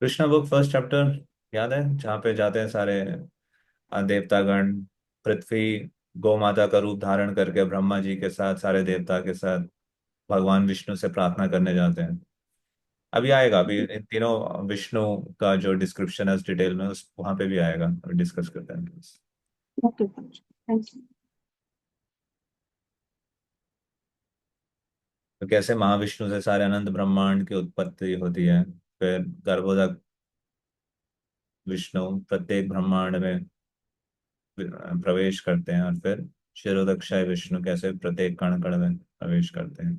कृष्णा बुक फर्स्ट चैप्टर याद है, जहाँ पे जाते हैं सारे देवतागण, पृथ्वी गौ माता का रूप धारण करके ब्रह्मा जी के साथ, सारे देवता के साथ भगवान विष्णु से प्रार्थना करने जाते हैं। अभी आएगा, अभी इन तीनों विष्णु का जो डिस्क्रिप्शन है उस डिटेल में उस वहां पे भी आएगा, डिस्कस करते हैं। Okay, thank you. तो कैसे महाविष्णु से सारे अनंत ब्रह्मांड की उत्पत्ति होती है, फिर गर्भोदक विष्णु प्रत्येक ब्रह्मांड में प्रवेश करते हैं, और फिर क्षीरोदक्षाय विष्णु कैसे प्रत्येक कण कण में प्रवेश करते हैं।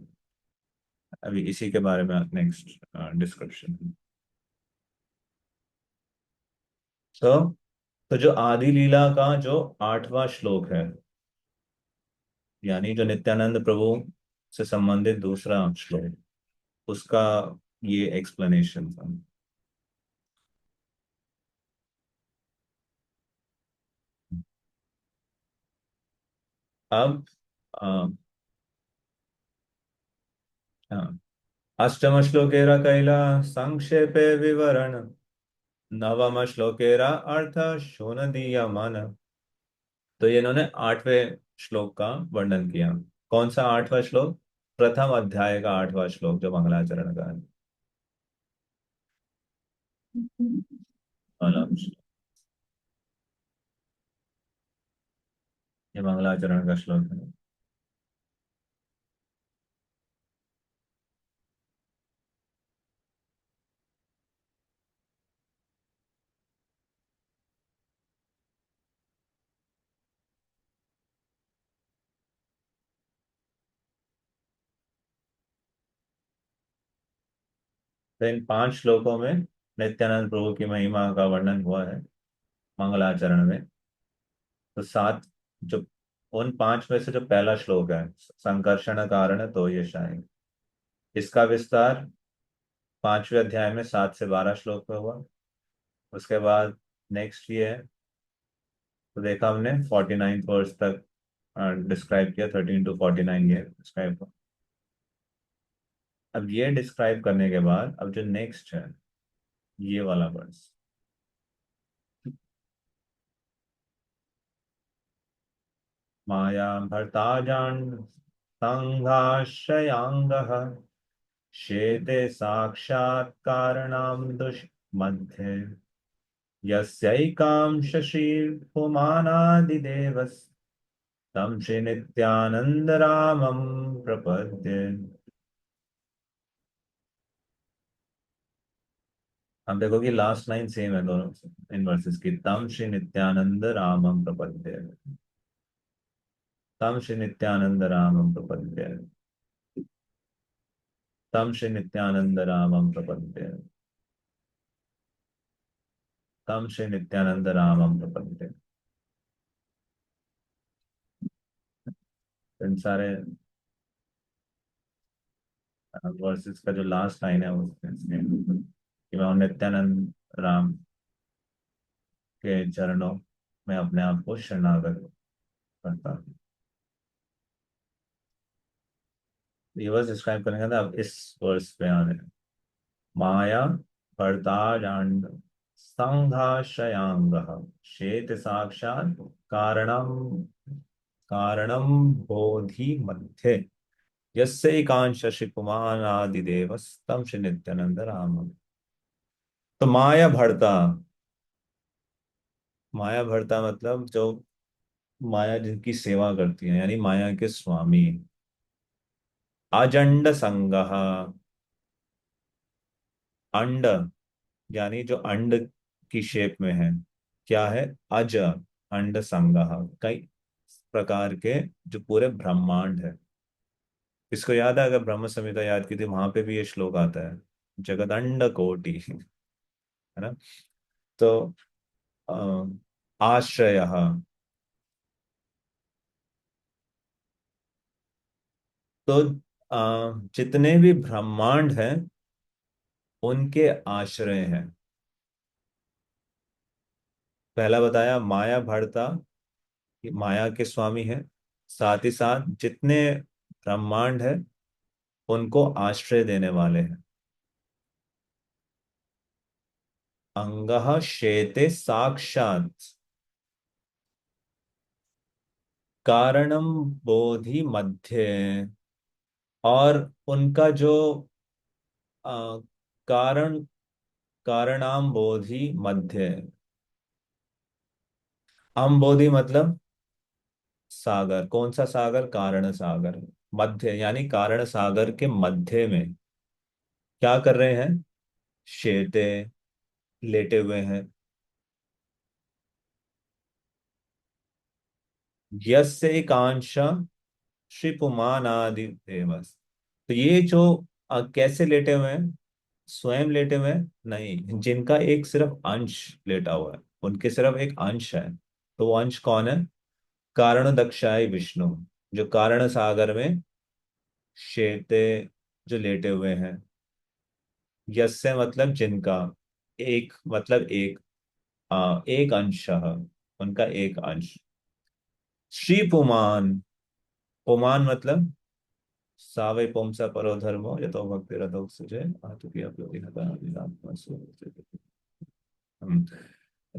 अभी इसी के बारे में नेक्स्ट डिस्क्रिप्शन। तो जो आदि लीला का जो 8वां श्लोक है, यानी जो नित्यानंद प्रभु से संबंधित दूसरा श्लोक, उसका ये एक्सप्लेनेशन था। अब अष्टम श्लोकेरा कैला संक्षेपे विवरण, नवम श्लोकेरा अर्थ शून दिया मन। तो ये इन्होंने 8वें श्लोक का वर्णन किया। कौन सा 8वां श्लोक? प्रथम अध्याय का 8वां श्लोक जो मंगलाचरण का है। वाला श्लोक। ये मंगलाचरण का श्लोक है। तो इन 5 श्लोकों में नित्यानंद प्रभु की महिमा का वर्णन हुआ है मंगलाचरण में। तो 7 जो उन 5 में से जो पहला श्लोक है, संकर्षण कारण तो ये शायद, इसका विस्तार 5वें अध्याय में 7 से 12 श्लोक में हुआ। उसके बाद नेक्स्ट ये है, तो देखा हमने 49 वर्स तक डिस्क्राइब किया, 13 to 49 ये डिस्क्राइब हुआ। अब ये डिस्क्राइब करने के बाद अब जो नेक्स्ट है ये वाला वर्स, माया भर्ता जान संघाशयांगः शेते साक्षात्कारणाम दुष्मध्ये, यस्यैकां शशि पुमानादिदेवस् तं श्री नित्यानंद रामं प्रपद्ये। हम देखो कि लास्ट लाइन सेम है दोनों इन वर्सेस की, तम श्री नित्यानंद रामं प्रपद्ये, तम श्री नित्यानंद रामं प्रपद्ये, तम श्री नित्यानंद रामं प्रपद्ये, तम श्री नित्यानंद रामं प्रपद्ये। इन सारे वर्सेस का जो लास्ट लाइन है उसमें कि मैं उन नित्यानंद राम के चरणों में अपने आप को शरणागत करता हूँ। ये वर्स डिस्क्राइब करने का था। अब इस वर्स पे आने, माया भरता जांड संघाशयांगः शेत साक्षात् कारणम कारणम बोधि मध्ये यस्यैकांश पुमानादिदेवस्तम श्री नित्यानंद राम। तो माया भरता मतलब जो माया जिनकी सेवा करती है, यानी माया के स्वामी। अजंड संगः, अंड यानी जो अंड की शेप में है, क्या है? अज अंड संगः, कई प्रकार के जो पूरे ब्रह्मांड है। इसको याद है, अगर ब्रह्म संहिता याद की थी वहां पे भी ये श्लोक आता है, जगदंड कोटि, है ना? तो आश्रय, तो जितने भी ब्रह्मांड हैं उनके आश्रय हैं। पहला बताया माया भरता, ये माया के स्वामी है, साथ ही साथ जितने ब्रह्मांड है उनको आश्रय देने वाले हैं। अंगः शेते साक्षात कारणम बोधि मध्य, और उनका जो अ, कारण, कारणाम बोधि मध्य, अम बोधि मतलब सागर, कौन सा सागर? कारण सागर। मध्य यानी कारण सागर के मध्य में क्या कर रहे हैं? शेते, लेटे हुए हैं। यस्य एकांश श्री पुमान आदि देवस। तो ये जो कैसे लेटे हुए हैं? स्वयं लेटे हुए हैं? नहीं, जिनका एक सिर्फ अंश लेटा हुआ है, उनके सिर्फ एक अंश है। तो वो अंश कौन है? कारण दक्षाय विष्णु, जो कारण सागर में शेते जो लेटे हुए हैं। यस्य मतलब जिनका, एक मतलब एक, एक अंश, उनका एक अंश। श्री पुमान, पुमान मतलब सावै पुंसा परो धर्मो यतो भक्ति रतो सुजय आतुकी अपयोगिनता अभिलाषा सु- हम्म।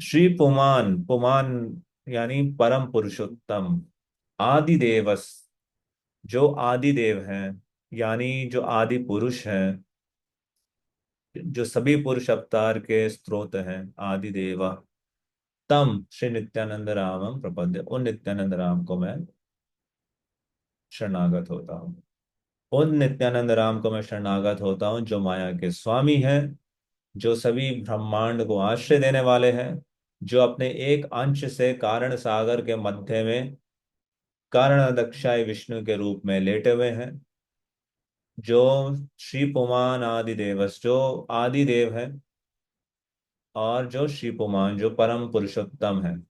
श्री पुमान, पुमान यानी परम पुरुषोत्तम। आदि देवस, जो आदि देव हैं, यानी जो आदि पुरुष हैं, जो सभी पुरुष अवतार के स्रोत हैं, आदि देवा। तम श्री नित्यानंद रामम प्रपद्य, उन नित्यानंद राम को मैं शरणागत होता हूँ। उन नित्यानंद राम को मैं शरणागत होता हूँ जो माया के स्वामी हैं, जो सभी ब्रह्मांड को आश्रय देने वाले हैं, जो अपने एक अंश से कारण सागर के मध्य में कारण दक्षाय विष्णु के रूप में लेटे हुए हैं, जो श्री पुमान आदि देवस, जो आदि देव है, और जो श्री पुमान जो परम पुरुषोत्तम है,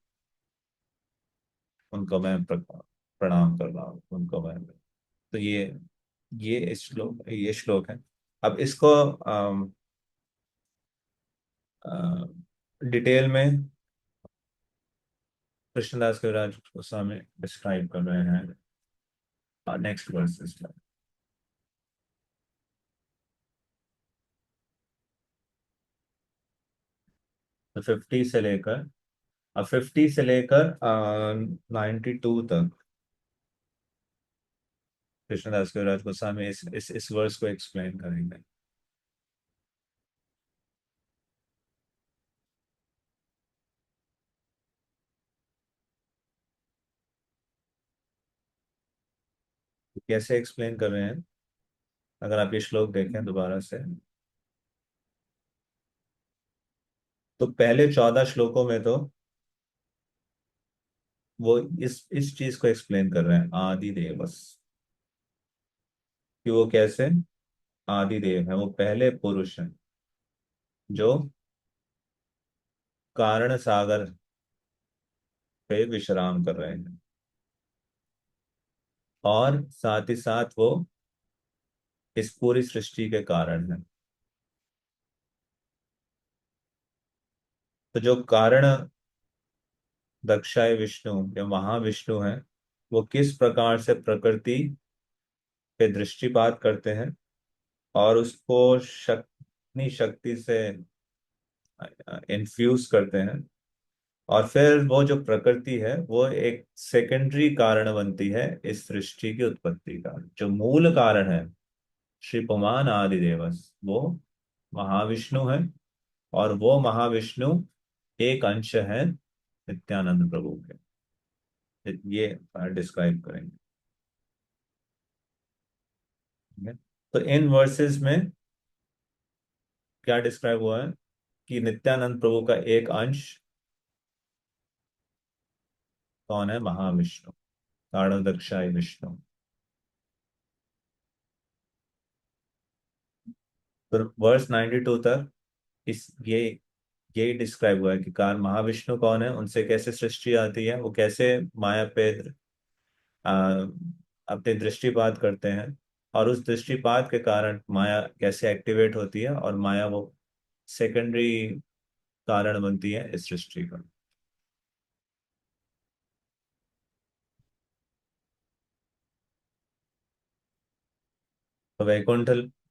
उनको मैं प्रणाम कर रहा हूँ, उनको मैं। तो ये ये श्लोक है। अब इसको डिटेल में कृष्णदास कविराज गोस्वामी डिस्क्राइब कर रहे हैं नेक्स्ट वर्सेस में। तो 50 से लेकर, अब 50 से लेकर 92 तक कृष्णदास कविराज गोस्वामी इस वर्स को एक्सप्लेन करेंगे। कैसे एक्सप्लेन कर रहे हैं? अगर आप ये श्लोक देखें दोबारा से, तो पहले 14 श्लोकों में तो वो इस चीज को एक्सप्लेन कर रहे हैं, आदि देवस, कि वो कैसे आदि देव है, वो पहले पुरुष हैं जो कारण सागर पे विश्राम कर रहे हैं, और साथ ही साथ वो इस पूरी सृष्टि के कारण है। तो जो कारण दक्षाय विष्णु या महाविष्णु है, वो किस प्रकार से प्रकृति पे दृष्टिपात करते हैं और उसको अपनी शक्ति से इन्फ्यूज करते हैं, और फिर वो जो प्रकृति है वो एक सेकेंडरी कारण बनती है इस सृष्टि की उत्पत्ति का। जो मूल कारण है श्री पुमान आदि देवस, वो महाविष्णु है, और वो महाविष्णु एक अंश है नित्यानंद प्रभु के। ये डिस्क्राइब करेंगे, ठीक है। तो इन वर्सेस में क्या डिस्क्राइब हुआ है कि नित्यानंद प्रभु का एक अंश कौन है? महाविष्णु, ताड़ोदक्षाय विष्णु। तो वर्स 92 तक इस ये डिस्क्राइब हुआ है कि कार महाविष्णु कौन है, उनसे कैसे सृष्टि आती है, वो कैसे माया पे आ, अपने दृष्टिपात करते हैं, और उस दृष्टिपात के कारण माया कैसे एक्टिवेट होती है, और माया वो सेकेंडरी कारण बनती है इस सृष्टि का। तो वैकुंठ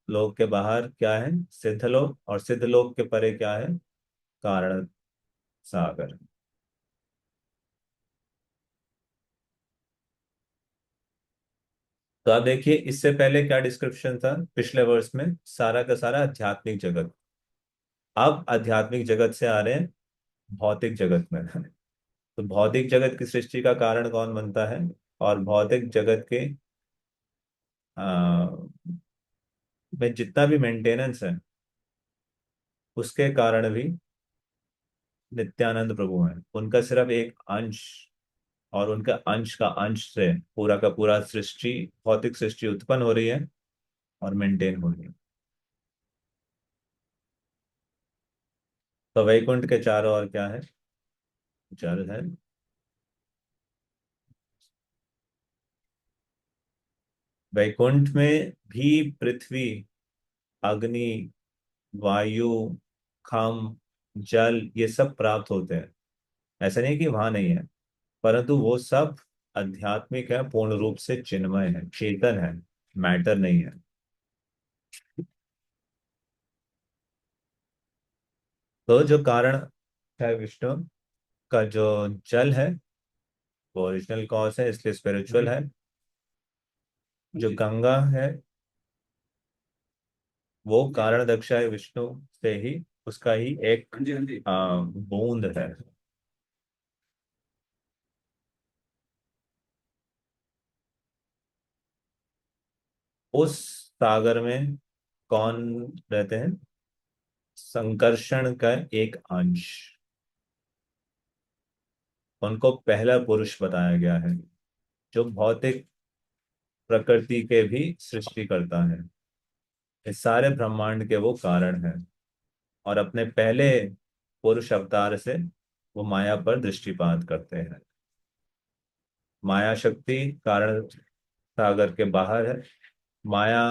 लोक के बाहर क्या है? सिद्ध लोक, और सिद्ध लोक के परे क्या है? कारण सागर। तो आप देखिए, इससे पहले क्या डिस्क्रिप्शन था पिछले वर्ष में? सारा का सारा आध्यात्मिक जगत। अब आध्यात्मिक जगत से आ रहे हैं भौतिक जगत में। तो भौतिक जगत की सृष्टि का कारण कौन बनता है? और भौतिक जगत के आ, में जितना भी मेंटेनेंस है, उसके कारण भी नित्यानंद प्रभु हैं। उनका सिर्फ एक अंश, और उनका अंश का अंश से पूरा का पूरा सृष्टि, भौतिक सृष्टि उत्पन्न हो रही है और मेंटेन हो रही है। तो वैकुंठ के चारों ओर क्या है? जल है। वैकुंठ में भी पृथ्वी, अग्नि, वायु, खम, जल, ये सब प्राप्त होते हैं। ऐसा नहीं कि वहां नहीं है, परंतु वो सब आध्यात्मिक है, पूर्ण रूप से चिन्मय है, चेतन है, मैटर नहीं है। तो जो कारण है विष्णु का, जो जल है, वो ओरिजिनल कॉज है, इसलिए स्पिरिचुअल है। जो गंगा है, वो कारण दक्ष है विष्णु से ही, उसका ही एक बूंद है। उस सागर में कौन रहते हैं? संकर्षण का एक अंश। उनको पहला पुरुष बताया गया है, जो भौतिक प्रकृति के भी सृष्टि करता है। इस सारे ब्रह्मांड के वो कारण है, और अपने पहले पुरुष अवतार से वो माया पर दृष्टिपात करते हैं। माया शक्ति कारण सागर के बाहर है। माया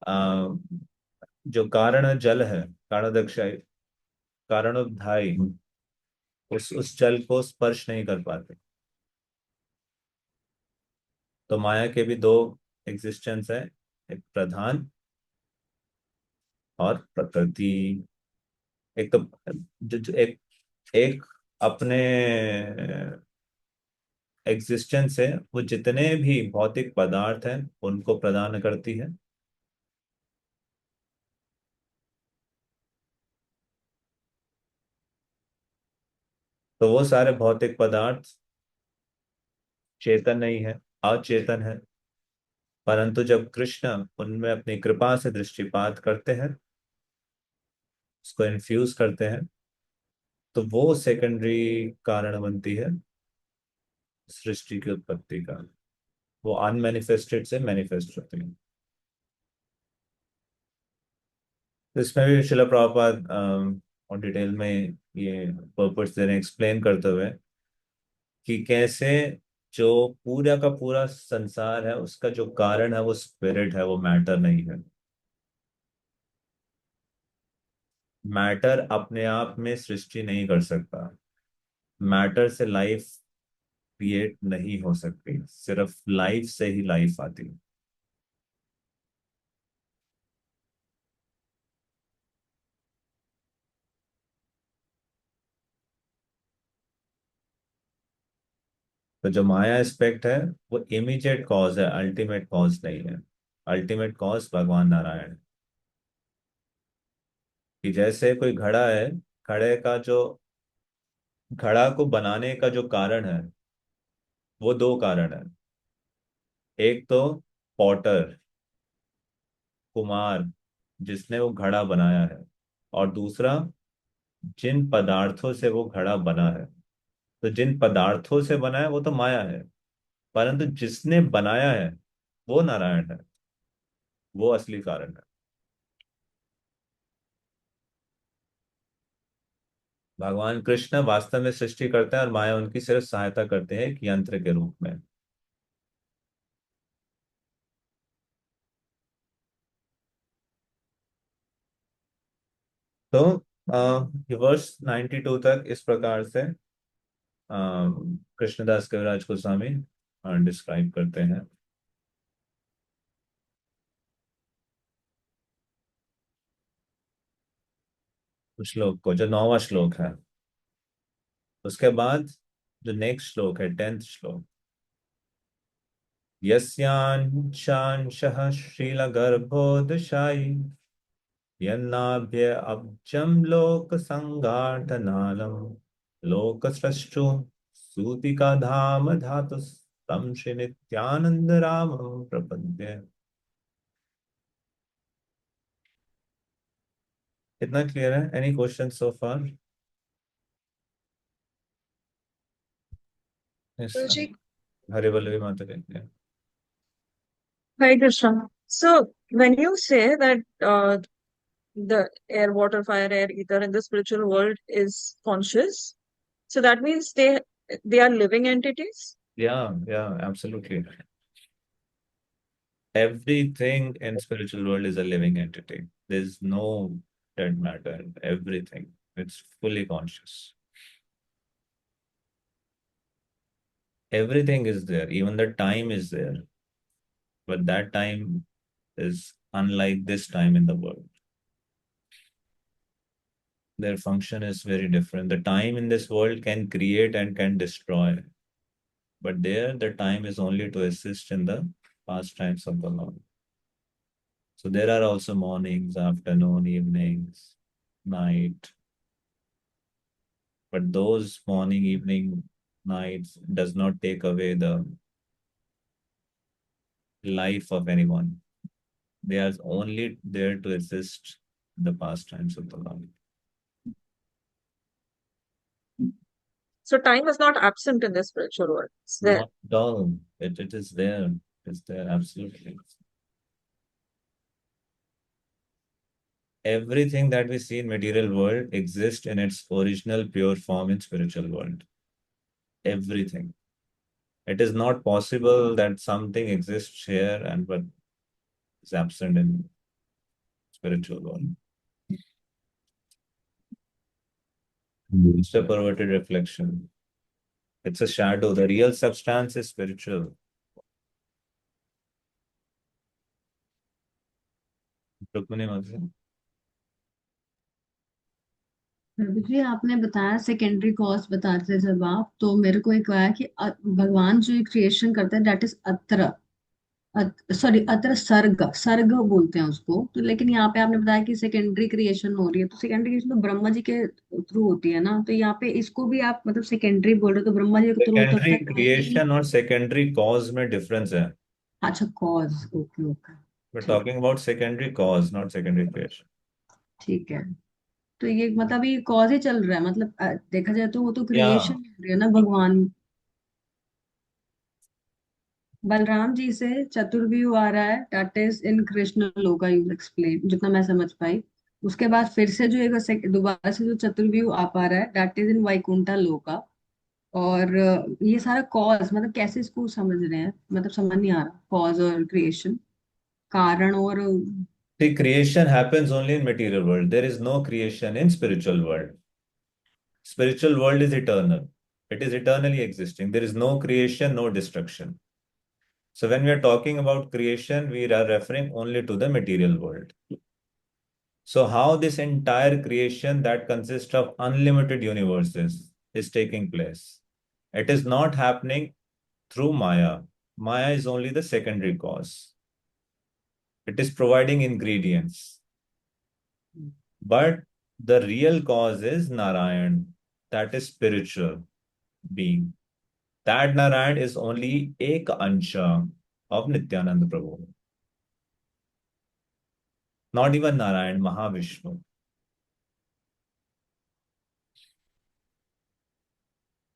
आ, जो कारण जल है, कारणदक्ष, कारणोद्धायी, उस जल को स्पर्श नहीं कर पाते। तो माया के भी दो एग्जिस्टेंस है, एक प्रधान और प्रकृति। एक तो एक एक अपने एग्जिस्टेंस है, वो जितने भी भौतिक पदार्थ हैं उनको प्रदान करती है। तो वो सारे भौतिक पदार्थ चेतन नहीं है, अचेतन है। परंतु जब कृष्ण उनमें अपनी कृपा से दृष्टिपात करते हैं, उसको इन्फ्यूज करते हैं, तो वो सेकेंडरी कारण बनती है सृष्टि की उत्पत्ति का। वो अनमैनिफेस्टेड से मैनिफेस्ट होती है। तो इसमें भी शिला प्रभुपाद और डिटेल में ये पर्पस दे रहे हैं, एक्सप्लेन करते हुए कि कैसे जो पूरा का पूरा संसार है, उसका जो कारण है वो स्पिरिट है, वो मैटर नहीं है। मैटर अपने आप में सृष्टि नहीं कर सकता। मैटर से लाइफ क्रिएट नहीं हो सकती, सिर्फ लाइफ से ही लाइफ आती है। तो जो माया एस्पेक्ट है वो इमीडिएट कॉज है, अल्टीमेट कॉज नहीं है। अल्टीमेट कॉज भगवान नारायण है। कि जैसे कोई घड़ा है, घड़े का जो, घड़ा को बनाने का जो कारण है, वो दो कारण है। एक तो पॉटर, कुमार, जिसने वो घड़ा बनाया है, और दूसरा जिन पदार्थों से वो घड़ा बना है। तो जिन पदार्थों से बना है वो तो माया है, परंतु जिसने बनाया है वो नारायण है, वो असली कारण है। भगवान कृष्ण वास्तव में सृष्टि करते हैं और माया उनकी सिर्फ सहायता करते हैं एक यंत्र के रूप में। तो वर्ष 92 तक इस प्रकार से कृष्णदास कविराज गोस्वामी डिस्क्राइब करते हैं। उस श्लोक को, जो 9वां श्लोक है, उसके बाद जो नेक्स्ट श्लोक है, 10th श्लोक। यस्यांशांशः शीलगर्भोदशायी यन्नाभ्य अब्जम लोक संघाटनालम लोकसृष्टु सूतिका धाम धातु तम श्री नित्यानंद राम प्रपद्ये। कितना क्लियर है? एनी क्वेश्चन सो फार? यस, Guruji, हरे वल्लभी माता कहते हैं। Hare Krishna. So, when you say that the air, water, fire, air, ether in the spiritual world is conscious, so that means they are living entities? Yeah, absolutely. Everything in spiritual world is a living entity. There's no dead matter. Everything. It's fully conscious. Everything is there. Even the time is there. But that time is unlike this time in the world. Their function is very different. The time in this world can create and can destroy. But there, the time is only to assist in the pastimes of the Lord. So there are also mornings, afternoon, evenings, night. But those morning, evening, nights does not take away the life of anyone. They are only there to assist the pastimes of the Lord. So, time is not absent in the spiritual world. It's there. Not at all. It is there. It's there, absolutely. Everything that we see in material world exists in its original pure form in spiritual world. Everything. It is not possible that something exists here and but is absent in spiritual world. It's a perverted reflection. It's a shadow. The real substance is spiritual. Rukmini माता। प्रभु जी, आपने बताया secondary cause बताते थे जब आप, तो मेरे को एक आया कि भगवान जो क्रिएशन करते हैं दैट इज अत्र, सॉरी अत्र सर्ग, सर्ग बोलते हैं उसको। तो लेकिन यहाँ पे आपने बताया कि सेकेंडरी क्रिएशन हो रही है, तो सेकेंडरी क्रिएशन तो ब्रह्मा जी के थ्रू होती है ना, तो यहाँ पे इसको भी आप मतलब सेकेंडरी बोल रहे हो, तो ब्रह्मा जी के थ्रू तो सेकेंडरी अफेक्ट होगी। क्रिएशन और सेकेंडरी कॉज में डिफरेंस है। अच्छा, कॉज, ओके ओके, We're ठीक, talking about secondary cause, not secondary creation. ठीक है। तो ये मतलब ये कॉज ही चल रहा है, मतलब देखा जाए तो वो तो क्रिएशन Yeah. हो रही है ना भगवान। बलराम जी से चतुर्व्यूह आ रहा है, दैट इज इन कृष्ण लोका, यू एक्सप्लेन जितना मैं समझ पाई। उसके बाद फिर से जो एक दोबारा से जो चतुर्व्यूह आ पा रहा है दैट इज इन वैकुंठा लोका। और ये सारा कॉज मतलब कैसे इसको समझ रहे हैं, मतलब समझ नहीं आ रहा कॉज और क्रिएशन, कारण और See, creation happens only in material world. There is no creation in spiritual world. Spiritual world is eternal. It is eternally existing. There is no creation, no destruction. So when we are talking about creation, we are referring only to the material world. So how this entire creation that consists of unlimited universes is taking place? It is not happening through Maya. Maya is only the secondary cause. It is providing ingredients. But the real cause is Narayan, that is spiritual being. That Narayan is only एक अंश of Nityananda Prabhu. Not even Narayan, Mahavishnu.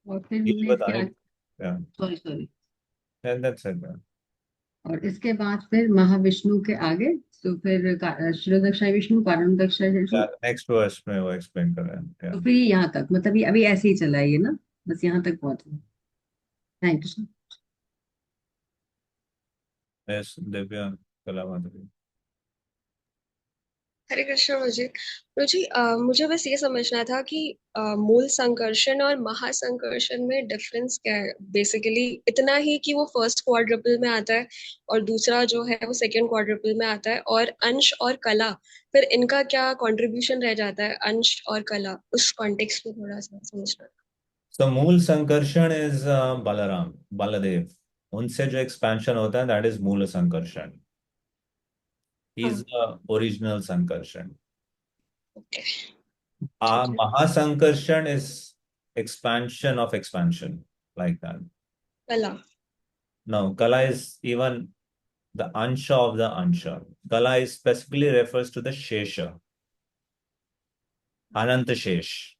और फिर ये हमने इसके बताने, आगे, yeah, sorry sorry, and that's it. और इसके बाद फिर महाविष्णु के आगे, तो फिर क्षीरोदक्षाय Vishnu, कारणोदक्षाय Vishnu, Yeah, next verse में वो explain कर रहे हैं. तो Yeah. फिर यहाँ तक, मतलब ये अभी ऐसे ही चला है ये ना, बस यहाँ तक पहुंचे। Thank you sir. Yes, Divya कला माधुरी. हरे कृष्ण मुझे रुचि, मुझे बस ये समझना था कि मूल संकर्षण और महासंकर्षण में डिफरेंस क्या है बेसिकली। इतना ही कि वो फर्स्ट क्वाड्रुपल में आता है और दूसरा जो है वो सेकंड क्वाड्रुपल में आता है, और अंश और कला फिर इनका क्या कंट्रीब्यूशन रह जाता है, अंश और कला, उस कॉन्टेक्स्ट में थोड़ा सा समझना था। So मूल संकर्षण is बलराम, बलदेव. उनसे जो expansion होता है that is मूल Sankarshan. He is the original Sankarshan. Okay, Mahasankarshan is expansion of expansion, like that. कला। No, Kala is even the Ansha of the Ansha. Kala is specifically refers to the Shesha, Ananta Shesh.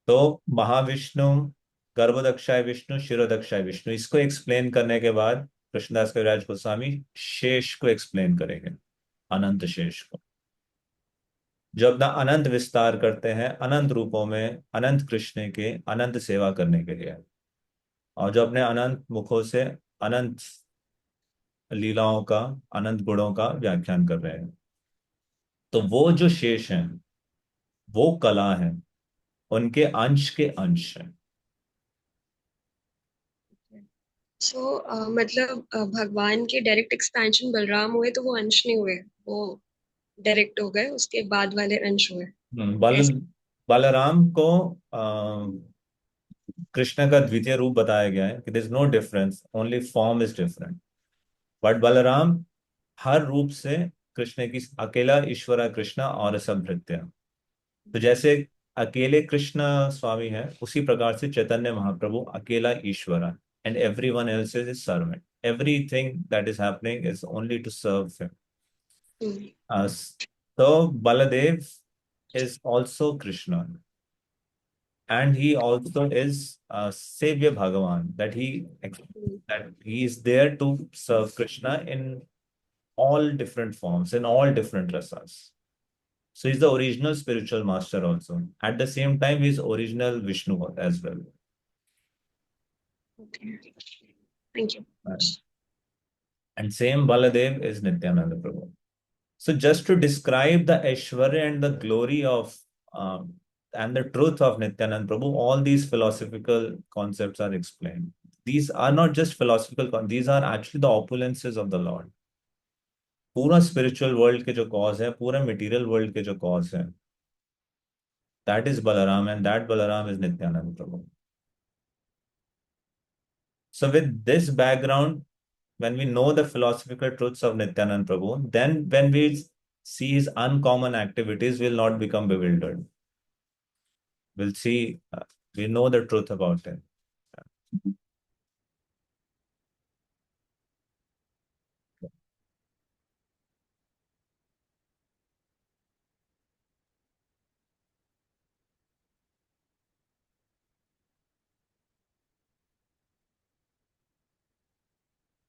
तो महाविष्णु, गर्भदक्षाय विष्णु, शिरोदक्षाय विष्णु, इसको explain करने के बाद कृष्णदास कविराज गोस्वामी शेष को explain करेंगे, अनंत शेष को, जो अपना अनंत विस्तार करते हैं अनंत रूपों में अनंत कृष्ण के अनंत सेवा करने के लिए, और जो अपने अनंत मुखों से अनंत लीलाओं का, अनंत गुणों का व्याख्यान कर रहे हैं. तो वो जो शेष हैं वो कला है, उनके अंश के अंश हैं. सो मतलब भगवान के डायरेक्ट एक्सपेंशन बलराम हुए तो वो अंश नहीं हुए, वो डायरेक्ट हो गए, उसके बाद वाले अंश हुए। बलराम को कृष्ण का द्वितीय रूप बताया गया है कि there is no difference, only form is different. But Balram हर रूप से कृष्ण की, अकेला ईश्वर कृष्ण और सब भृत्य. तो जैसे अकेले कृष्ण स्वामी है, उसी प्रकार से चैतन्य महाप्रभु अकेला ईश्वर है, and everyone else is his servant. Everything that is happening is only to serve him. So Baladev is also Krishna, and he also is Savior Bhagavan. That he is there to serve Krishna in all different forms, in all different rasas. So he's the original spiritual master also. At the same time, he's original Vishnu as well. Okay. Thank you. And same Baladev is Nityananda Prabhu. So just to describe the Aishwarya and the glory of and the truth of Nityananda Prabhu, all these philosophical concepts are explained. These are not just philosophical, these are actually the opulences of the Lord. पूरा spiritual world के जो cause है, पूरा material world के जो cause है, that is Balaram, and that Balaram is Nityananda Prabhu. So with this background, when we know the philosophical truths of Nityananda Prabhu, then when we see his uncommon activities, we'll not become bewildered. We'll see, we know the truth about him.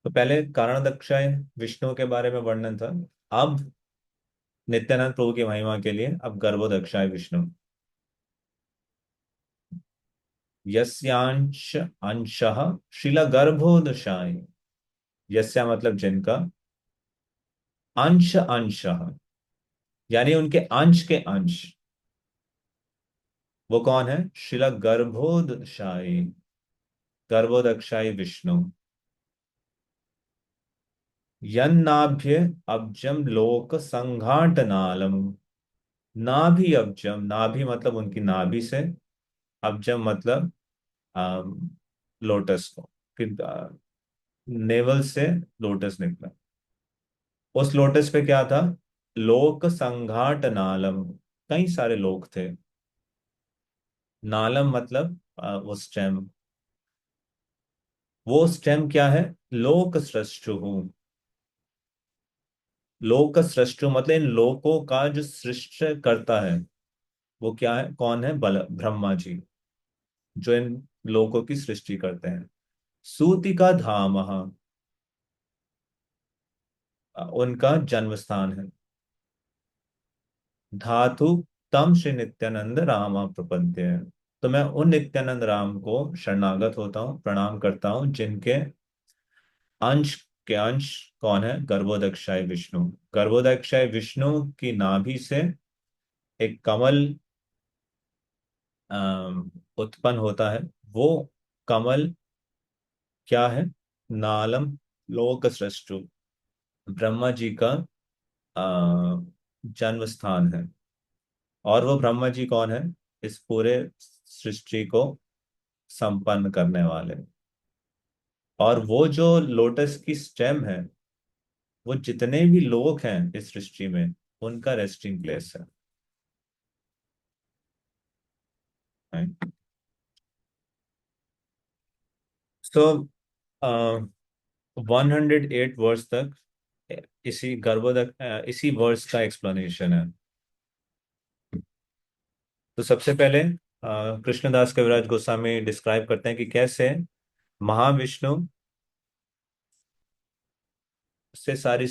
तो पहले कारणदक्षाय विष्णु के बारे में वर्णन था. अब नित्यानंद प्रभु की महिमा के लिए अब गर्भोदक्षाय विष्णु. यस्यांश अंशः शिला गर्भोदशाय. यस्या मतलब जिनका, अंश अंशः यानी उनके अंश के अंश, वो कौन है? शिला गर्भोदशाय, गर्भोदक्षाय विष्णु. यन्नाभ्य अब्जम लोक संघाटनालम. नाभि अब्जम, नाभि मतलब उनकी नाभि से, अब्जम मतलब लोटस को, कि नेवल से लोटस निकला। उस लोटस पे क्या था? लोक संघाट नालम, कई सारे लोक थे। नालम मतलब वो स्टेम। वो स्टेम क्या है? लोक सृष्टु हूं। लोक सृष्टु मतलब इन लोकों का जो सृष्टि करता है वो क्या है? कौन है? ब्रह्मा जी, जो इन लोकों की सृष्टि करते हैं। सूतिका धाम, उनका जन्म स्थान है। धातु तम श्री नित्यानंद राम प्रपद्य है। तो मैं उन नित्यानंद राम को शरणागत होता हूँ, प्रणाम करता हूँ, जिनके अंश के अंश कौन है? गर्भोदक्षाय विष्णु। गर्भोदक्षाय विष्णु की नाभि से एक कमल उत्पन्न होता है। वो कमल क्या है? नालम लोक सृष्टु, ब्रह्मा जी का जन्म स्थान है। और वो ब्रह्मा जी कौन है? इस पूरे सृष्टि को संपन्न करने वाले। और वो जो लोटस की स्टेम है, वो जितने भी लोग हैं इस सृष्टि में, उनका रेस्टिंग प्लेस है। सो 108 वर्ष तक इसी वर्ष का एक्सप्लेनेशन है। तो सबसे पहले कृष्णदास कविराज गोस्वामी डिस्क्राइब करते हैं कि कैसे महाविष्णु से सारी,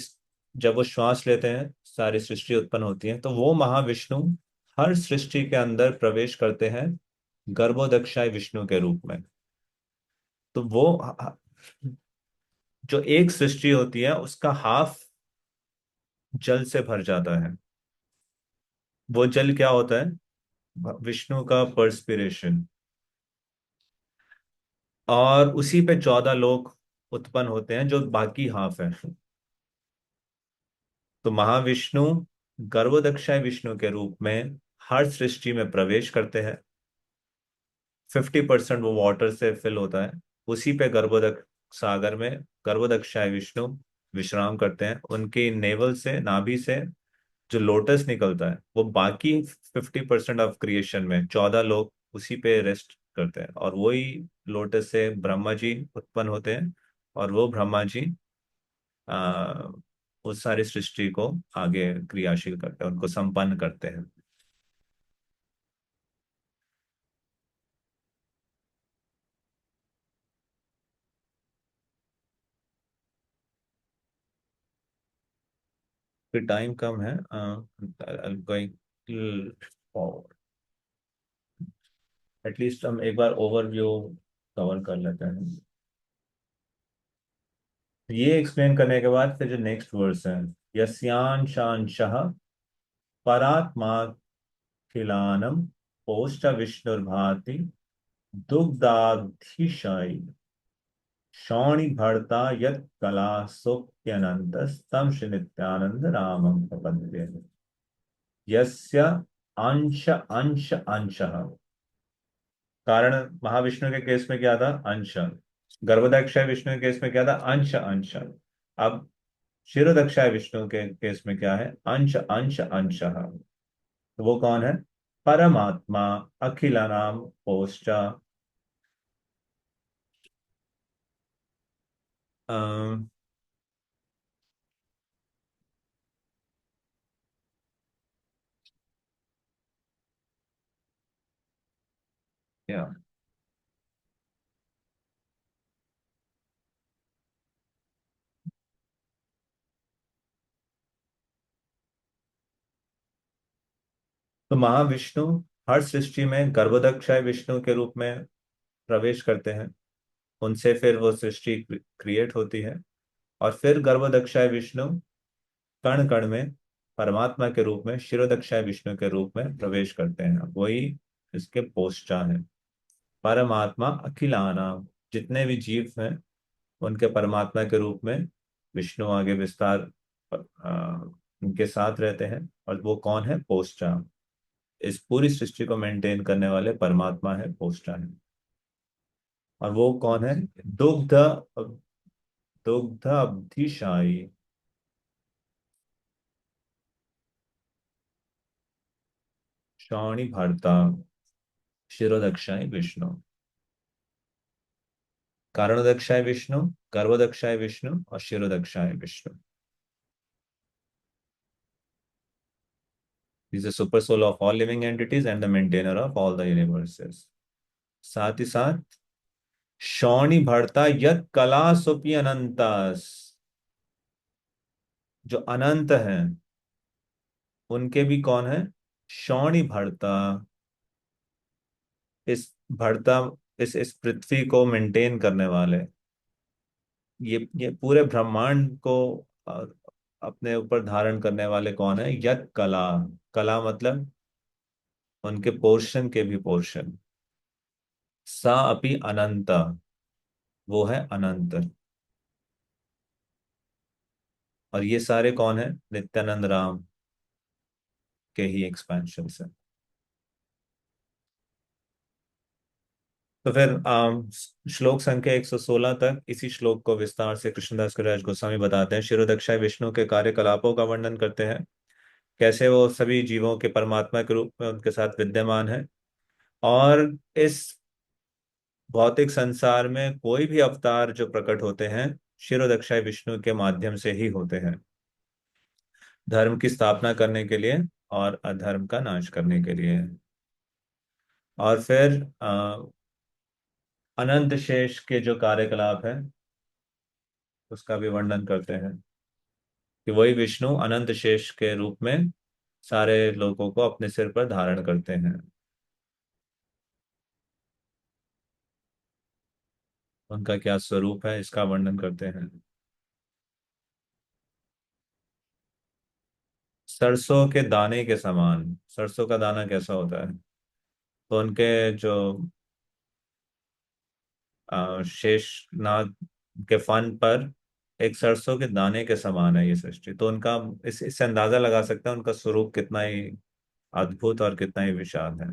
जब वो श्वास लेते हैं सारी सृष्टि उत्पन्न होती है। तो वो महाविष्णु हर सृष्टि के अंदर प्रवेश करते हैं गर्भोदक्षाय विष्णु के रूप में। तो वो जो एक सृष्टि होती है उसका हाफ जल से भर जाता है। वो जल क्या होता है? विष्णु का पर्सपिरेशन। और उसी पे 14 लोग उत्पन्न होते हैं, जो बाकी हाफ है। तो महाविष्णु गर्भोदक्षाय विष्णु के रूप में हर सृष्टि में प्रवेश करते हैं। 50% वो वाटर से फिल होता है। उसी पे गर्भोदक सागर में गर्भोदक्षाय विष्णु विश्राम करते हैं। उनकी नेवल से, नाभि से जो लोटस निकलता है, वो बाकी 50% ऑफ क्रिएशन में 14 लोग उसी पे रेस्ट करते हैं। और वही लोटस से ब्रह्मा जी उत्पन्न होते हैं। और वो ब्रह्मा जी आ, उस सारी सृष्टि को आगे क्रियाशील करते हैं, उनको संपन्न करते हैं। फिर टाइम कम है, गोइंग फॉरवर्ड। एटलीस्ट हम एक बार ओवरव्यू कवर कर लेते हैं। ये एक्सप्लेन करने के बाद फिर जो नेक्स्ट वर्स है, यस्यान शांशः परात्माखिलानम पोष्ट विष्णुर्भाति दुग्धाधिशायी शौणि भर्ता यत् कला सोप्यनंत स्तम श्री नित्यानंद रामम प्रपद्ये। यस्य अंश अंश अंशः। कारण महाविष्णु के केस में क्या था? अंश। गर्भोदक्षाय विष्णु के केस में क्या था? अंश अंश। अब क्षीरोदक्षाय विष्णु के केस में क्या है? अंश अंश अंशः। तो वो कौन है? परमात्मा अखिलानाम पोष्ट। क्या? तो महाविष्णु हर सृष्टि में गर्भोदक्षाय विष्णु के रूप में प्रवेश करते हैं। उनसे फिर वो सृष्टि क्रिएट होती है। और फिर गर्भोदक्षाय विष्णु कण कण में परमात्मा के रूप में, शिरोदक्षाय विष्णु के रूप में प्रवेश करते हैं। वही इसके पोस्टा है। परमात्मा अखिलाना, जितने भी जीव हैं उनके परमात्मा के रूप में विष्णु आगे विस्तार उनके साथ रहते हैं। और वो कौन है? पोस्टा। इस पूरी सृष्टि को मेंटेन करने वाले परमात्मा है, पोस्टा है। और वो कौन है? दुग्ध दुग्ध अब्धिशायी श्रोणी भर्ता शिरोदक्षाय विष्णु। कारणोदक्षाय विष्णु, गर्भोदक्षाय विष्णु और शिरोदक्षाय Vishnu. He's the super soul of all living entities and the maintainer of all the universes. साथ ही साथ शौणी भरता यत कला सुपी अनंतास, जो अनंत हैं उनके भी कौन है? शौणी भरता। इस भरता, इस पृथ्वी को मेंटेन करने वाले, ये पूरे ब्रह्मांड को अ, अपने ऊपर धारण करने वाले कौन है? यत कला। कला मतलब उनके पोर्शन के भी पोर्शन। सा अपि अनंत, वो है अनंत। और ये सारे कौन है? नित्यानंद राम के ही एक्सपेंशन है। तो फिर श्लोक संख्या 116 तक इसी श्लोक को विस्तार से कृष्णदास कविराज गोस्वामी बताते हैं। शिरोदक्षाय विष्णु के कार्यकलापों का वर्णन करते हैं, कैसे वो सभी जीवों के परमात्मा के रूप में उनके साथ विद्यमान है, और इस भौतिक संसार में कोई भी अवतार जो प्रकट होते हैं शिरोदक्षाय विष्णु के माध्यम से ही होते हैं, धर्म की स्थापना करने के लिए और अधर्म का नाश करने के लिए। और फिर अनंत शेष के जो कार्यकलाप है उसका भी वर्णन करते हैं, कि वही विष्णु अनंत शेष के रूप में सारे लोगों को अपने सिर पर धारण करते हैं। उनका क्या स्वरूप है इसका वर्णन करते हैं। सरसों के दाने के समान, सरसों का दाना कैसा होता है? तो उनके जो शेषनाग के फन पर एक सरसों के दाने के समान है ये सृष्टि। तो उनका इससे अंदाजा लगा सकते हैं उनका स्वरूप कितना ही अद्भुत और कितना ही विशाल है।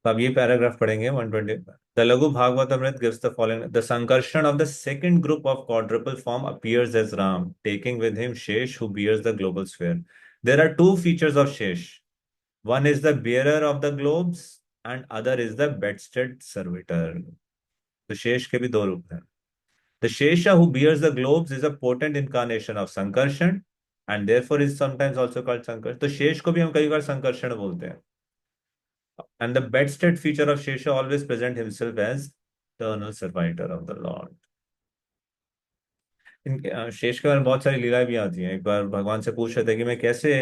तो अब ये पैराग्राफ पढ़ेंगे 120। द लघु Bhagavatamrita gives the following: the sankarshan of the second group of quadruple form appears as Ram, taking with him Shesh, who bears the global sphere. There are two features of Shesh. One is the bearer of the globes and other is the bedstead servitor. तो शेष के भी दो रूप हैं। The Shesha who bears the globes is a potent incarnation of Sankarshan and therefore is sometimes also called Sankarshan। तो शेष को भी हम कई बार संकर्षण बोलते हैं। And the bedstead feature of Shesha always present himself as eternal servitor of the Lord। इनके शेष के बारे में बहुत सारी लीलाएं भी आती हैं। एक बार भगवान से पूछ रहे थे कि मैं कैसे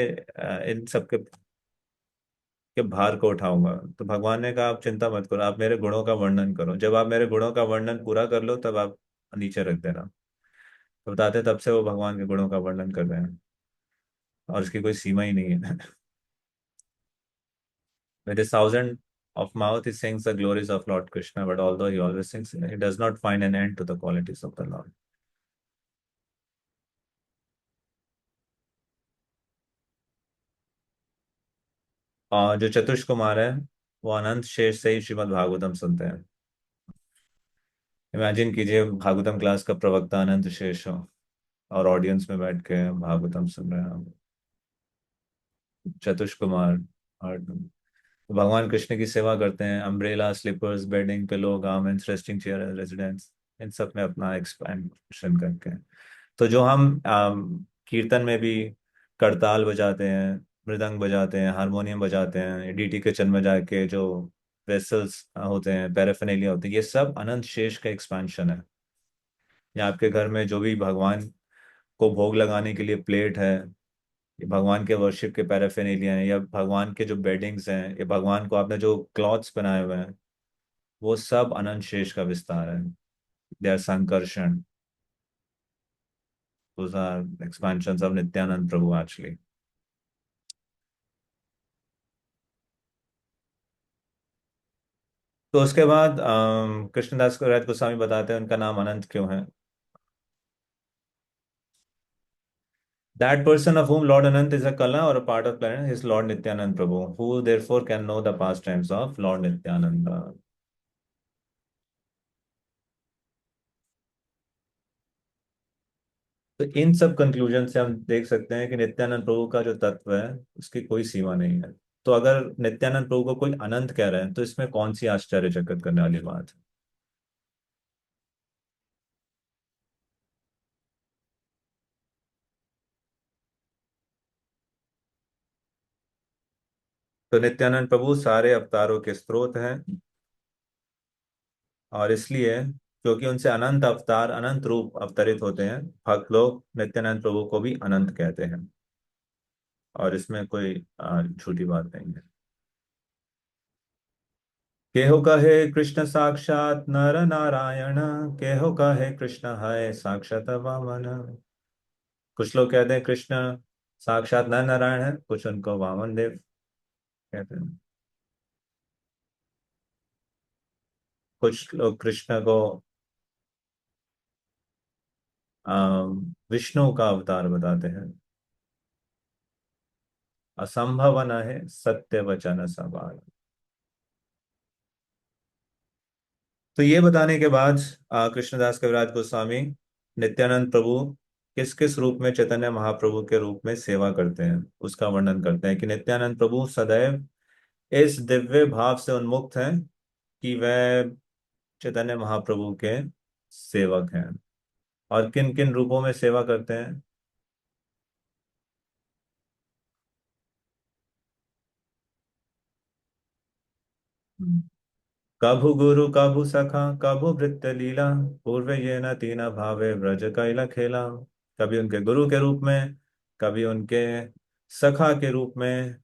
इन सब के भार को उठाऊंगा। तो भगवान ने कहा आप चिंता मत करो, आप मेरे गुणों का वर्णन करो, जब आप मेरे गुणों का वर्णन पूरा कर लो तब आप नीचे रख देना। तो बताते तब से वो भगवान के गुणों का वर्णन कर रहे हैं और इसकी कोई सीमा ही नहीं है। With his thousand of mouth, he sings the glories of Lord Krishna, but although he always sings, he does not find an end to the qualities of the Lord। और जो चतुष कुमार है वो अनंत शेष से ही श्रीमद् भागवतम सुनते हैं। इमेजिन कीजिए भागवतम क्लास का प्रवक्ता अनंत शेष हो और ऑडियंस में बैठ के भागवतम सुन रहे हैं चतुष कुमार। और तो भगवान कृष्ण की सेवा करते हैं, umbrella, slippers, bedding, pillow, garments, resting chair, residence, इन सब में अपना एक्सपेंशन करके। तो जो हम कीर्तन में भी करताल बजाते हैं, मृदंग बजाते हैं, हारमोनियम बजाते हैं, डीटी किचन में जाके जो वेसल्स होते हैं, पैराफिनेलिया होते हैं, ये सब अनंत शेष का एक्सपेंशन है। या आपके घर में जो भी भगवान को भोग लगाने के लिए प्लेट है, ये भगवान के वर्शिप के पैराफिनेलिया हैं, या भगवान के जो बेडिंग्स हैं, या भगवान को आपने जो क्लॉथ्स बनाए हुए हैं, वो सब अनंत शेष का विस्तार है। They are Sankarshan, those are expansions of Nityanand Prabhu actually। तो उसके बाद कृष्णदास कविराज गोस्वामी बताते हैं उनका नाम अनंत क्यों है। That person of whom Lord Anant is a kala or a part of planet is Lord Nityanand Prabhu, who therefore can know the pastimes of Lord Nityananda. तो इन सब कंक्लूजन से हम देख सकते हैं कि नित्यानंद प्रभु का जो तत्व है उसकी कोई सीमा नहीं है। तो अगर नित्यानंद प्रभु को कोई अनंत कह रहे हैं तो इसमें कौन सी आश्चर्यचकित करने वाली बात है? तो नित्यानंद प्रभु सारे अवतारों के स्रोत हैं, और इसलिए क्योंकि उनसे अनंत अवतार अनंत रूप अवतरित होते हैं, भक्त लोग नित्यानंद प्रभु को भी अनंत कहते हैं, और इसमें कोई झूठी बात नहीं है। केहो कहे कृष्ण साक्षात नर नारायण, केहो कहे कृष्ण है साक्षात वामन। कुछ लोग कहते हैं कृष्ण साक्षात नर नारायण है, कुछ उनको वामन देव कहते हैं। कुछ लोग कृष्ण को विष्णु का अवतार बताते हैं। असंभव न है सत्य वचन सवाल। तो ये बताने के बाद कृष्णदास कविराज गोस्वामी नित्यानंद प्रभु किस किस रूप में चैतन्य महाप्रभु के रूप में सेवा करते हैं उसका वर्णन करते हैं कि नित्यानंद प्रभु सदैव इस दिव्य भाव से उन्मुक्त हैं कि वह चैतन्य महाप्रभु के सेवक हैं। और किन किन रूपों में सेवा करते हैं? कभु गुरु कभु सखा कभु भृत्य लीला, पूर्व ये न तीन भावे ब्रज कैला खेला। कभी उनके गुरु के रूप में, कभी उनके सखा के रूप में,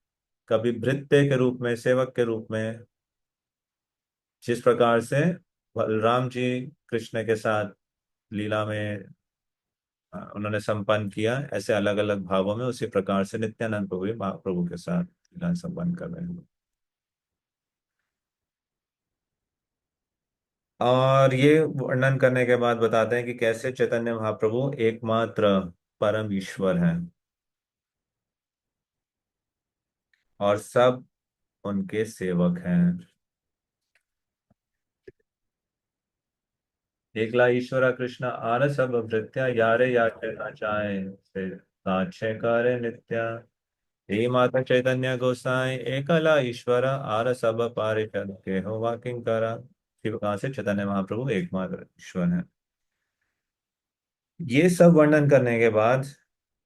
कभी भृत्य के रूप में, सेवक के रूप में। जिस प्रकार से बलराम जी कृष्ण के साथ लीला में उन्होंने संपन्न किया, ऐसे अलग अलग भावों में उसी प्रकार से नित्यानंद प्रभु भी महाप्रभु के साथ लीला संपन्न कर रहे हैं। और ये वर्णन करने के बाद बताते हैं कि कैसे चैतन्य महाप्रभु एकमात्र परम ईश्वर हैं और सब उनके सेवक हैं। एकला ईश्वर कृष्ण आर सब भृत्या, यारे याचे ना चाहे से साक्षे करे नित्या। हे माता चैतन्य गोसाई एकला ईश्वर आर सब पारिषद के हो वाकिंग करा। इसी प्रकार से चैतन्य महाप्रभु एकमात्र ईश्वर है। ये सब वर्णन करने के बाद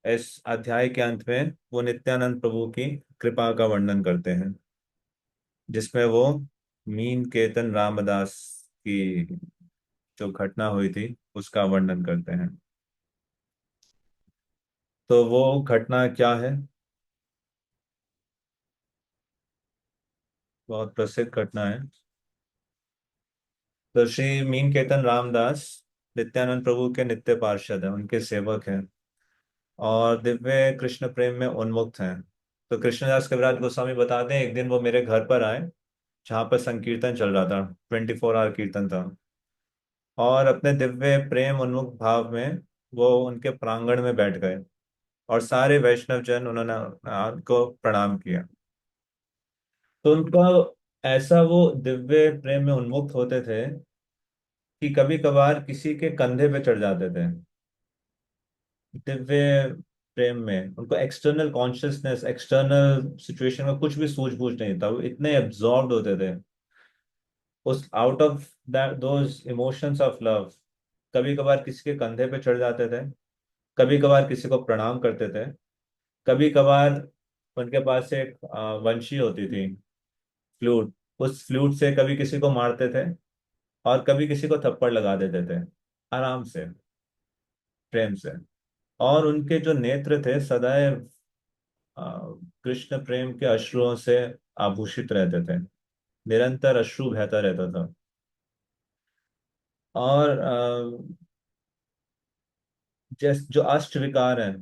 इस अध्याय के अंत में वो नित्यानंद प्रभु की कृपा का वर्णन करते हैं, जिसमें वो मीन केतन रामदास की जो घटना हुई थी उसका वर्णन करते हैं। तो वो घटना क्या है? बहुत प्रसिद्ध घटना है। तो श्री मीन केतन रामदास नित्यानंद प्रभु के नित्य पार्षद हैं, उनके सेवक हैं और दिव्य कृष्ण प्रेम में उन्मुक्त हैं। तो कृष्णदास कविराज गोस्वामी बताते हैं एक दिन वो मेरे घर पर आए, जहाँ पर संकीर्तन चल रहा था, 24 आवर कीर्तन था, और अपने दिव्य प्रेम उन्मुख भाव में वो उनके प्रांगण में बैठ गए और सारे वैष्णव जन उन्होंने उनको प्रणाम किया। तो उनका ऐसा वो दिव्य प्रेम में उन्मुक्त होते थे कि कभी कभार किसी के कंधे पे चढ़ जाते थे। दिव्य प्रेम में उनको एक्सटर्नल कॉन्शियसनेस, एक्सटर्नल सिचुएशन का कुछ भी सूझबूझ नहीं था, वो इतने एब्जॉर्ब्ड होते थे उस out of that those emotions of love. कभी कभार किसी के कंधे पे चढ़ जाते थे, कभी कभार किसी को प्रणाम करते थे, कभी कभार उनके पास एक वंशी होती थी, फ्लूट, उस फ्लूट से कभी किसी को मारते थे और कभी किसी को थप्पड़ लगा देते थे, आराम से, प्रेम से। और उनके जो नेत्र थे सदैव कृष्ण प्रेम के अश्रुओं से आभूषित रहते थे, निरंतर अश्रु बहता रहता था। और जो अष्ट विकार हैं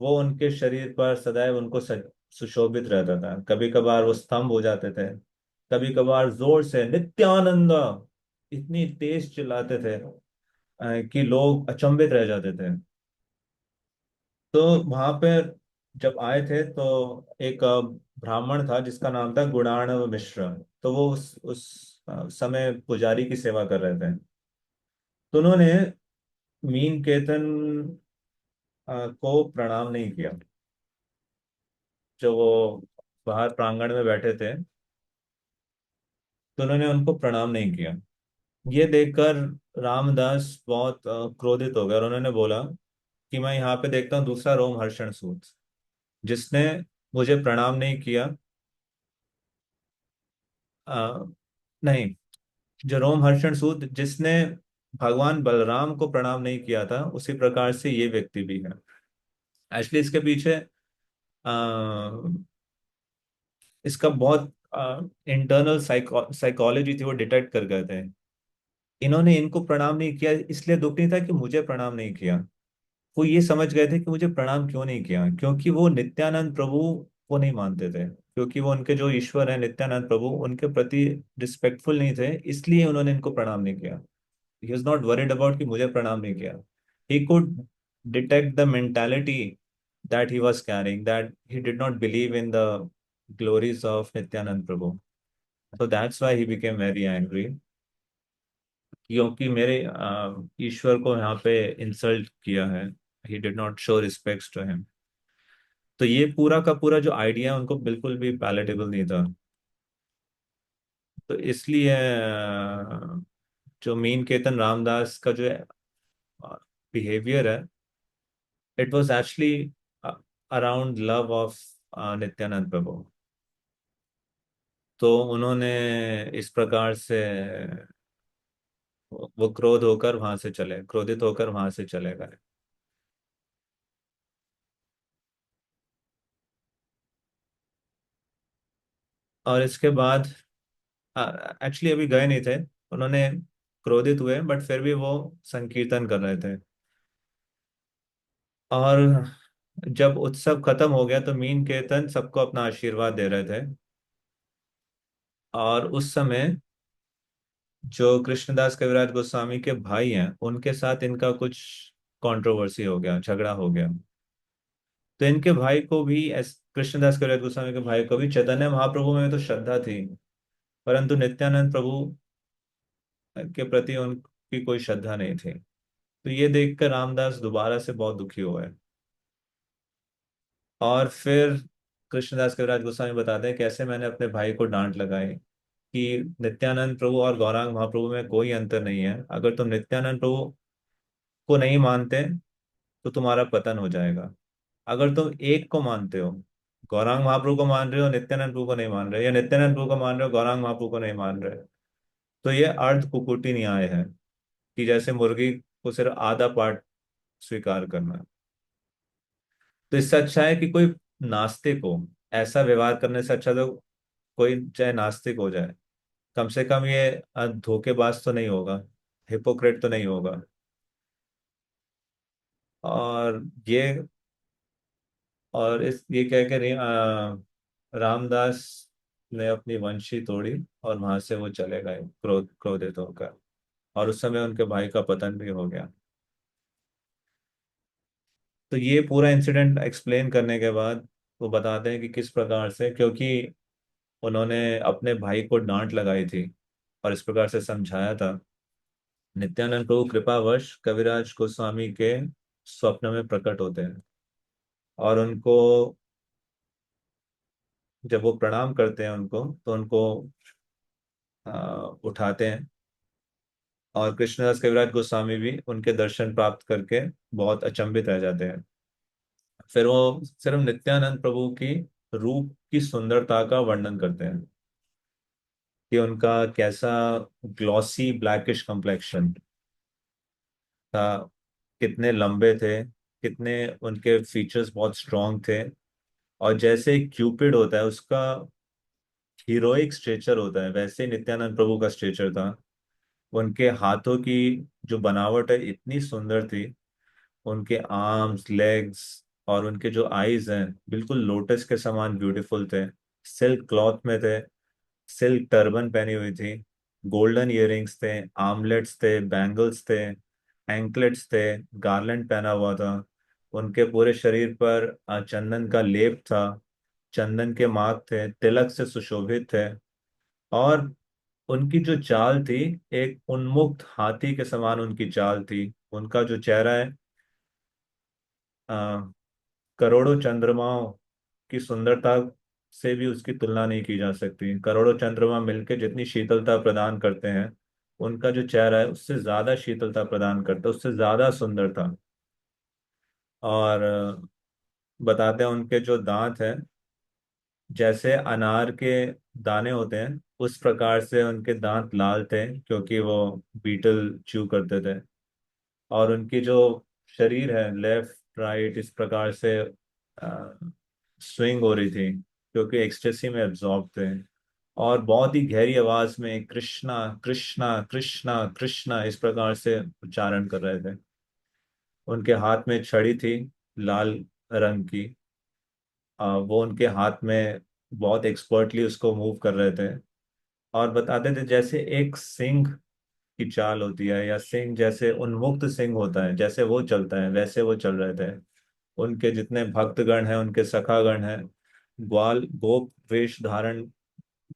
वो उनके शरीर पर सदैव उनको सुशोभित रहता था। कभी कभार वो स्तंभ हो जाते थे, कभी कभार जोर से नित्यानंद इतनी तेज चिल्लाते थे कि लोग अचंभित रह जाते थे। तो वहां पर जब आए थे तो एक ब्राह्मण था जिसका नाम था गुणाणव मिश्र। तो वो उस समय पुजारी की सेवा कर रहे थे। तो उन्होंने मीन केतन को प्रणाम नहीं किया। जो वो बाहर प्रांगण में बैठे थे, तो उन्होंने उनको प्रणाम नहीं किया। ये देखकर रामदास बहुत क्रोधित हो गए और उन्होंने बोला कि मैं यहाँ पे देखता हूँ दूसरा रोमहर्षण सूत, जिसने मुझे प्रणाम नहीं किया। आ, नहीं, जो रोमहर्षण सूत जिसने भगवान बलराम को प्रणाम नहीं किया था, उसी प्रकार से ये व्यक्ति भी है। एक्चुअली इसके पीछे आ, इसका बहुत इंटरनल साइकोलॉजी थी, वो डिटेक्ट कर गए थे। इन्होंने इनको प्रणाम नहीं किया, इसलिए दुख नहीं था कि मुझे प्रणाम नहीं किया। वो ये समझ गए थे कि मुझे प्रणाम क्यों नहीं किया, क्योंकि वो नित्यानंद प्रभु को नहीं मानते थे, क्योंकि वो उनके जो ईश्वर है नित्यानंद प्रभु, उनके प्रति रिस्पेक्टफुल नहीं थे, इसलिए उन्होंने इनको प्रणाम नहीं किया। He is not worried about कि मुझे प्रणाम नहीं किया। He could detect the mentality that he was carrying, that he did not believe in the glories of Nityanand Prabhu. So that's why he became very angry, क्योंकि मेरे ईश्वर को यहाँ पे इंसल्ट किया है। He did not show respect to him. तो ये पूरा का पूरा जो आइडिया उनको बिल्कुल भी पैलेटेबल नहीं था। तो इसलिए जो मीन केतन रामदास का जो बिहेवियर है, it was actually around love of Nityananda Prabhu. तो उन्होंने इस प्रकार से वो क्रोधित होकर वहां से चले गए। और इसके बाद एक्चुअली अभी गए नहीं थे, उन्होंने क्रोधित हुए बट फिर भी वो संकीर्तन कर रहे थे। और जब उत्सव खत्म हो गया तो मीन कीर्तन सबको अपना आशीर्वाद दे रहे थे। और उस समय जो कृष्णदास कविराज गोस्वामी के भाई हैं, उनके साथ इनका कुछ कंट्रोवर्सी हो गया, झगड़ा हो गया। तो इनके भाई को भी कृष्णदास कविराज गोस्वामी के भाई को भी चैतन्य महाप्रभु में तो श्रद्धा थी, परंतु नित्यानंद प्रभु के प्रति उनकी कोई श्रद्धा नहीं थी। तो ये देखकर रामदास दोबारा से बहुत दुखी हुए। और फिर कृष्णदास कविराज गोस्वामी बताते हैं कैसे मैंने अपने भाई को डांट लगाई कि नित्यानंद प्रभु और गौरांग महाप्रभु में कोई अंतर नहीं है। अगर तुम नित्यानंद प्रभु को नहीं मानते तो तुम्हारा पतन हो जाएगा। अगर तुम एक को मानते हो, गौरांग महाप्रभु को मान रहे हो, नित्यानंद प्रभु को नहीं मान रहे, या नित्यानंद प्रभु को मान रहे हो, गौरांग महाप्रभु को नहीं मान रहे, तो ये अर्ध कुकुटी न्याय है, कि जैसे मुर्गी को सिर्फ आधा पार्ट स्वीकार करना। तो इससे अच्छा है कि कोई नास्तिक हो, ऐसा व्यवहार करने से अच्छा तो कोई चाहे नास्तिक हो जाए, कम से कम ये धोखेबाज तो नहीं होगा, हिपोक्रेट तो नहीं होगा। और ये और इस ये कह के रामदास ने अपनी वंशी तोड़ी और वहां से वो चले गए क्रोधित होकर। और उस समय उनके भाई का पतन भी हो गया। तो ये पूरा इंसिडेंट एक्सप्लेन करने के बाद वो बताते हैं कि किस प्रकार से, क्योंकि उन्होंने अपने भाई को डांट लगाई थी और इस प्रकार से समझाया था। नित्यानंद प्रभु कृपावश कविराज गोस्वामी के स्वप्न में प्रकट होते हैं और उनको, जब वो प्रणाम करते हैं उनको, तो उनको उठाते हैं। और कृष्णदास कविराज गोस्वामी भी उनके दर्शन प्राप्त करके बहुत अचंभित रह जाते हैं। फिर वो सिर्फ नित्यानंद प्रभु की रूप की सुंदरता का वर्णन करते हैं कि उनका कैसा ग्लॉसी ब्लैकिश कंप्लेक्शन था, कितने लंबे थे, कितने उनके फीचर्स बहुत स्ट्रांग थे। और जैसे क्यूपिड होता है उसका हीरोइक स्ट्रेचर होता है, वैसे नित्यानंद प्रभु का स्ट्रेचर था। उनके हाथों की जो बनावट है इतनी सुंदर थी। उनके आर्म्स, लेग्स और उनके जो आईज हैं बिल्कुल लोटस के समान ब्यूटीफुल थे। सिल्क क्लॉथ में थे, सिल्क टर्बन पहनी हुई थी, गोल्डन इयररिंग्स थे, आर्मलेट्स थे, बैंगल्स थे, एंकलेट्स थे, गार्लैंड पहना हुआ था। उनके पूरे शरीर पर चंदन का लेप था, चंदन के मार्ग थे, तिलक से सुशोभित थे। और उनकी जो चाल थी, एक उन्मुक्त हाथी के समान उनकी चाल थी। उनका जो चेहरा है, आ, करोड़ों चंद्रमाओं की सुंदरता से भी उसकी तुलना नहीं की जा सकती। करोड़ों चंद्रमा मिलकर जितनी शीतलता प्रदान करते हैं, उनका जो चेहरा है उससे ज्यादा शीतलता प्रदान करता है, उससे ज्यादा सुंदर था। और बताते हैं उनके जो दांत हैं, जैसे अनार के दाने होते हैं उस प्रकार से उनके दांत लाल थे, क्योंकि वो बीटल च्यू करते थे। और उनकी जो शरीर है, लेफ्ट राइट इस प्रकार से स्विंग हो रही थी, क्योंकि एक्सटेसी में एब्जॉर्ब थे। और बहुत ही गहरी आवाज में कृष्णा कृष्णा कृष्णा कृष्णा इस प्रकार से उच्चारण कर रहे थे। उनके हाथ में छड़ी थी, लाल रंग की। वो उनके हाथ में बहुत एक्सपर्टली उसको मूव कर रहे थे। और बताते थे जैसे एक सिंह की चाल होती है, या सिंह जैसे उन्मुक्त सिंह होता है, जैसे वो चलता है वैसे वो चल रहे थे। उनके जितने भक्तगण हैं, उनके सखागण हैं, ग्वाल गोप वेश धारण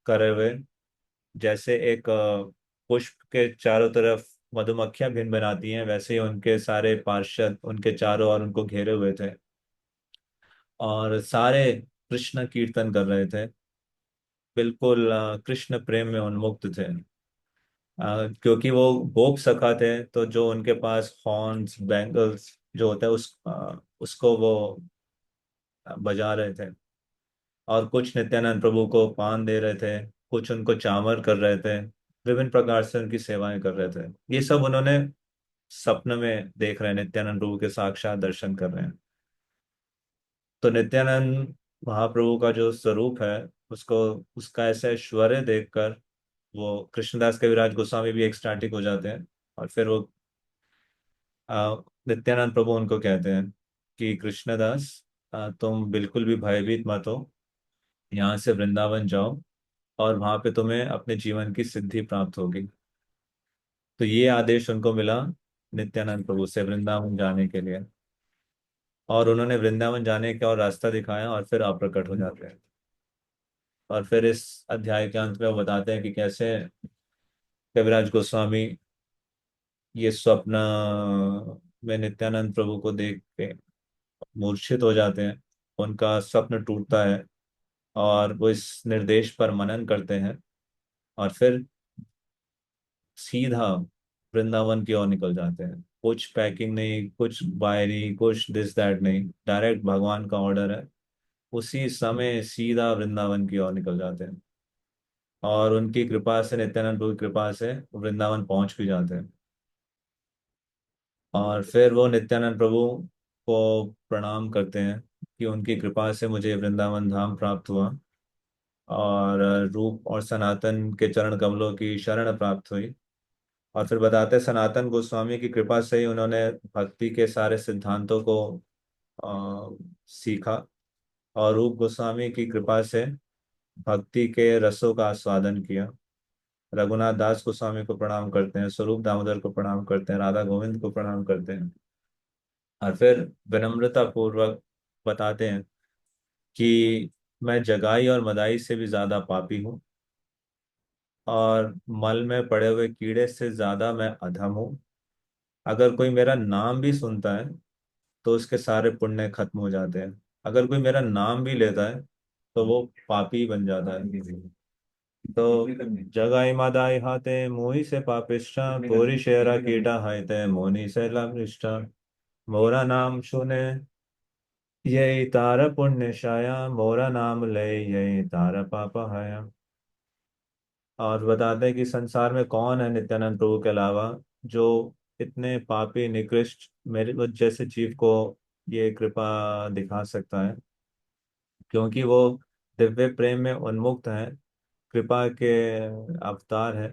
करे हुए, जैसे एक पुष्प के चारों तरफ मधुमक्खियां भिन बनाती हैं, वैसे ही उनके सारे पार्षद उनके चारों ओर उनको घेरे हुए थे। और सारे कृष्ण कीर्तन कर रहे थे, बिल्कुल कृष्ण प्रेम में उन्मुक्त थे। क्योंकि वो गोप सखा थे, तो जो उनके पास हॉर्न्स बैंगल्स जो होता है उसको वो बजा रहे थे। और कुछ नित्यानंद प्रभु को पान दे रहे थे, कुछ उनको चामर कर रहे थे, विभिन्न प्रकार से उनकी सेवाएं कर रहे थे। ये सब उन्होंने सपने में देख रहे हैं, नित्यानंद प्रभु के साक्षात दर्शन कर रहे हैं। तो नित्यानंद महाप्रभु का जो स्वरूप है, उसको उसका ऐसा ऐश्वर्य देखकर वो कृष्णदास कविराज गोस्वामी भी एक्सटाटिक हो जाते हैं। और फिर वो नित्यानंद प्रभु उनको कहते हैं कि कृष्णदास, तुम बिल्कुल भी भयभीत मत हो, यहाँ से वृंदावन जाओ और वहां पे तुम्हें अपने जीवन की सिद्धि प्राप्त होगी। तो ये आदेश उनको मिला नित्यानंद प्रभु से वृंदावन जाने के लिए। और उन्होंने वृंदावन जाने का और रास्ता दिखाया, और फिर अप्रकट हो जाते हैं। और फिर इस अध्याय के अंत में वो बताते हैं कि कैसे कविराज गोस्वामी ये स्वप्न में नित्यानंद प्रभु को देख के मूर्छित हो जाते हैं। उनका स्वप्न टूटता है, और वो इस निर्देश पर मनन करते हैं, और फिर सीधा वृंदावन की ओर निकल जाते हैं। कुछ पैकिंग नहीं, कुछ बाय नहीं, कुछ दिस दैट नहीं, डायरेक्ट भगवान का ऑर्डर है, उसी समय सीधा वृंदावन की ओर निकल जाते हैं। और उनकी कृपा से, नित्यानंद प्रभु की कृपा से वृंदावन पहुंच भी जाते हैं। और फिर वो नित्यानंद प्रभु को प्रणाम करते हैं कि उनकी कृपा से मुझे वृंदावन धाम प्राप्त हुआ, और रूप और सनातन के चरण कमलों की शरण प्राप्त हुई। और फिर बताते हैं, सनातन गोस्वामी की कृपा से ही उन्होंने भक्ति के सारे सिद्धांतों को सीखा। और रूप गोस्वामी की कृपा से भक्ति के रसों का आस्वादन किया। रघुनाथ दास गोस्वामी को प्रणाम करते हैं, स्वरूप दामोदर को प्रणाम करते हैं, राधा गोविंद को प्रणाम करते हैं। और फिर विनम्रता पूर्वक बताते हैं कि मैं जगाई और मदाई से भी ज्यादा पापी हूँ, और मल में पड़े हुए कीड़े से ज्यादा मैं अधम हूँ। अगर कोई मेरा नाम भी सुनता है तो उसके सारे पुण्य खत्म हो जाते हैं। अगर कोई मेरा नाम भी लेता है तो वो पापी बन जाता है। तो जगाई मादाई हाथे मोहि से पापिष्ठा, कोरी शेरा कीटा हाइते मोनि से लाभिष्ठा। मोरा नाम सुने यही तार पुण्य छाया, मोरा नाम ले यही तार पाप हया। और बताते हैं कि संसार में कौन है नित्यानंद प्रभु के अलावा, जो इतने पापी निकृष्ट मेरे जैसे जीव को ये कृपा दिखा सकता है। क्योंकि वो दिव्य प्रेम में उन्मुक्त है, कृपा के अवतार है।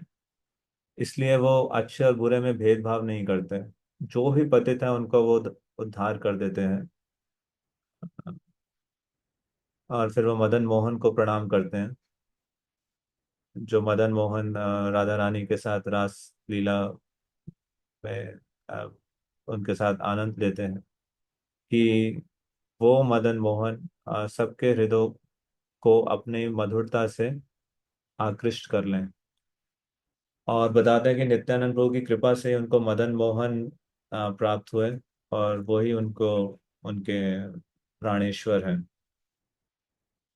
इसलिए वो अच्छे और बुरे में भेदभाव नहीं करते। जो भी पतित है उनको वो उद्धार कर देते हैं। और फिर वो मदन मोहन को प्रणाम करते हैं, जो मदन मोहन राधा रानी के साथ रास लीला में अ, उनके साथ आनंद लेते हैं। कि वो मदन मोहन सबके हृदय को अपनी मधुरता से आकृष्ट कर लें। और बताते हैं कि नित्यानंद प्रभु की कृपा से उनको मदन मोहन प्राप्त हुए, और वही उनको उनके प्राणेश्वर हैं।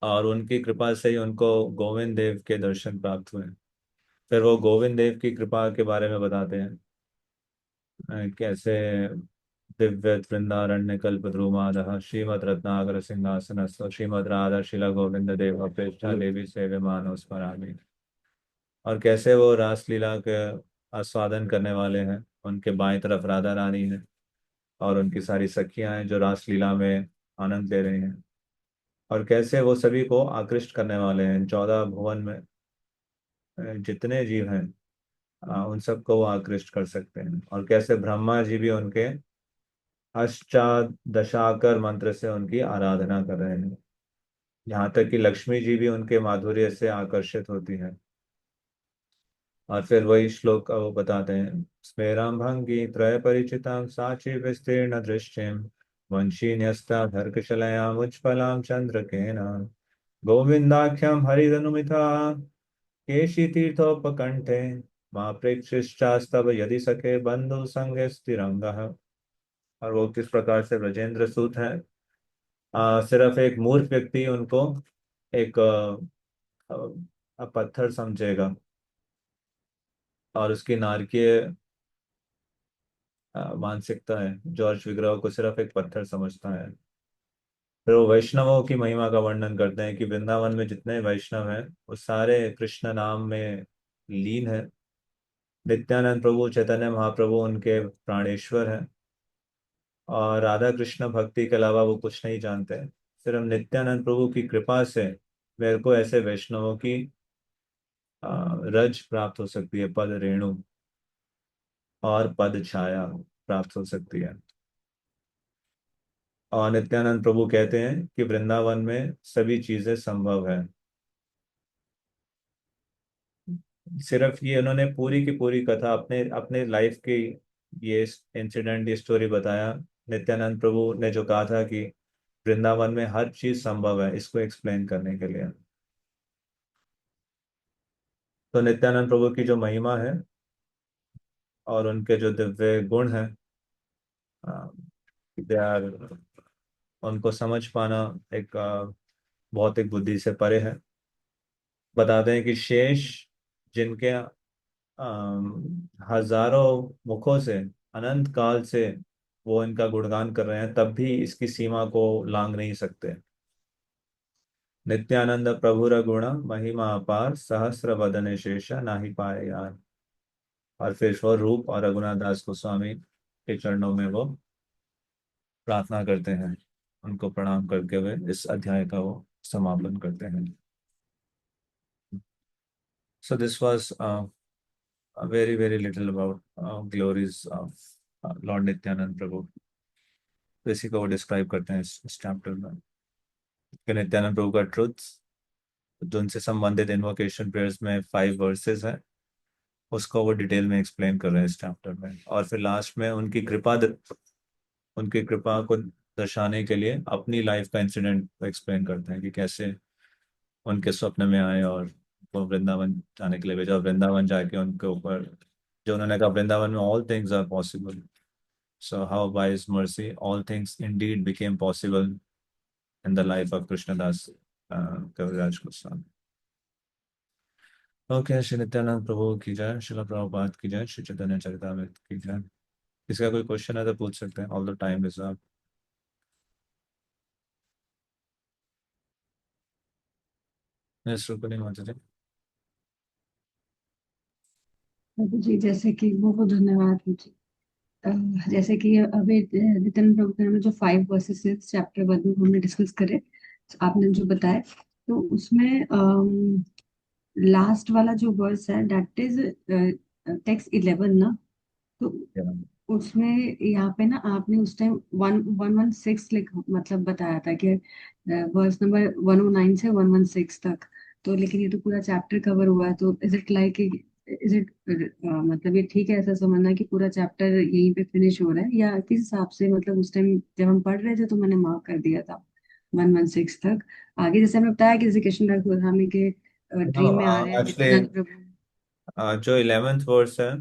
और उनकी कृपा से ही उनको गोविंद देव के दर्शन प्राप्त हुए। फिर वो गोविंद देव की कृपा के बारे में बताते हैं, कैसे दिव्य वृंदारण्य कल्पद्रुमादः श्रीमद रत्नागर सिंहासन श्रीमद राधा शिला गोविंद देव अपेक्षा देवी सेव्यमानो स्मरामि। और कैसे वो रासलीला के आस्वादन करने वाले हैं, उनके बाएं तरफ राधा रानी है और उनकी सारी सखियां हैं जो रासलीला में आनंद ले रही हैं। और कैसे वो सभी को आकृष्ट करने वाले हैं, 14 भुवन में जितने जीव हैं उन सबको वो आकृष्ट कर सकते हैं। और कैसे ब्रह्मा जी भी उनके अष्टादशाकर मंत्र से उनकी आराधना कर रहे हैं। यहाँ तक कि लक्ष्मी जी भी उनके माधुर्य से आकर्षित होती है। और फिर वही श्लोक वो बताते हैं, स्मेरां भंगी त्रय परिचितां साची विस्तीर्ण दृश्यम वंशी न्यस्ता धर्कशलयाम उज्ज्वलां चंद्रकेन गोविंदाख्यम हरिदनुमिता केशी तीर्थोपकंठे माँ प्रेक्षिश्चास्तव यदि सखे बंधु संगे स्थिरंगः। और वो किस प्रकार से ब्रजेंद्र सूत है, सिर्फ एक मूर्ख व्यक्ति उनको एक पत्थर समझेगा, और उसकी नारकीय मानसिकता है, जॉर्ज विग्रह को सिर्फ एक पत्थर समझता है। फिर वो वैष्णवों की महिमा का वर्णन करते हैं कि वृंदावन में जितने वैष्णव हैं वो सारे कृष्ण नाम में लीन है। नित्यानंद प्रभु चैतन्य महाप्रभु उनके प्राणेश्वर हैं, और राधा कृष्ण भक्ति के अलावा वो कुछ नहीं जानते। सिर्फ नित्यानंद प्रभु की कृपा से मेरे को ऐसे वैष्णवों की रज प्राप्त हो सकती है, पद रेणु और पद छाया प्राप्त हो सकती है। और नित्यानंद प्रभु कहते हैं कि वृंदावन में सभी चीजें संभव है। सिर्फ ये उन्होंने पूरी की पूरी कथा अपने अपने लाइफ की ये इंसिडेंट, ये स्टोरी बताया। नित्यानंद प्रभु ने जो कहा था कि वृंदावन में हर चीज संभव है, इसको एक्सप्लेन करने के लिए। तो नित्यानंद प्रभु की जो महिमा है और उनके जो दिव्य गुण हैं, दे आर, उनको समझ पाना एक भौतिक बुद्धि से परे है। बताते हैं कि शेष जिनके हजारों मुखों से अनंत काल से वो इनका गुणगान कर रहे हैं, तब भी इसकी सीमा को लांघ नहीं सकते। नित्यानंद प्रभुर गुण महिमा अपार सहस्र वदन शेष नाही पाए यार। और फिर ईश्वर रूप और रघुनाथ दास गोस्वामी के चरणों में वो प्रार्थना करते हैं, उनको प्रणाम करके हुए इस अध्याय का वो समापन करते हैं। So this was very very little about glories of lord Nityananda Prabhu. तो इसी को वो डिस्क्राइब करते हैं इस चैप्टर में कि नित्यानंद प्रभु का ट्रुथ, जो उनसे संबंधित इन्वोकेशन प्रेयर्स में 5 वर्सेस है, उसको वो डिटेल में एक्सप्लेन कर रहे हैं इस चैप्टर में। और फिर लास्ट में उनकी कृपा को दर्शाने के लिए अपनी लाइफ का इंसिडेंट एक्सप्लेन करते हैं कि कैसे उनके स्वप्न में आए और वो वृंदावन जाने के लिए भेजा। वृंदावन जाके उनके ऊपर जो उन्होंने कहा, वृंदावन में all things are possible. So how by His mercy all things indeed became possible in the life of Krishnadas Kaviraj Goswami. Okay, Shri Nityananda Prabhu की जय, श्रील प्रभुपाद की जय, श्री चैतन्य चरितामृत की जय। इसका कोई क्वेश्चन है तो पूछ सकते हैं, all the time is up. Yes Rukmini माता जी। प्रभु जी, जैसे कि बहुत बहुत धन्यवाद प्रभु जी। जैसे कि अभी नितिन प्रभु ने जो 5 वर्सेस चैप्टर 1 में हमने डिस्कस करे, आपने जो बताया, तो उसमें लास्ट वाला जो वर्स है दैट इज टेक्स्ट 11 ना। तो उसमें यहाँ पे ना आपने उस टाइम 116 लिख मतलब बताया था कि वर्स नंबर 109 से 116 तक। तो लेकिन ये तो पूरा चैप्टर कवर हुआ है, तो is it like is it मतलब ये ठीक है ऐसा समझना कि पूरा चैप्टर यहीं पे फिनिश हो रहा है, या किस हिसाब से, मतलब उस टाइम जब हम पढ़ रहे थे तो मैंने मार्क कर दिया था 116 तक। आगे जैसे हमने बताया कि जैसे कृष्ण रघुरामी के ड्रीम में आ रहे हैं एक्चुअली नित्यानंद प्रभु। जो 11th वर्स है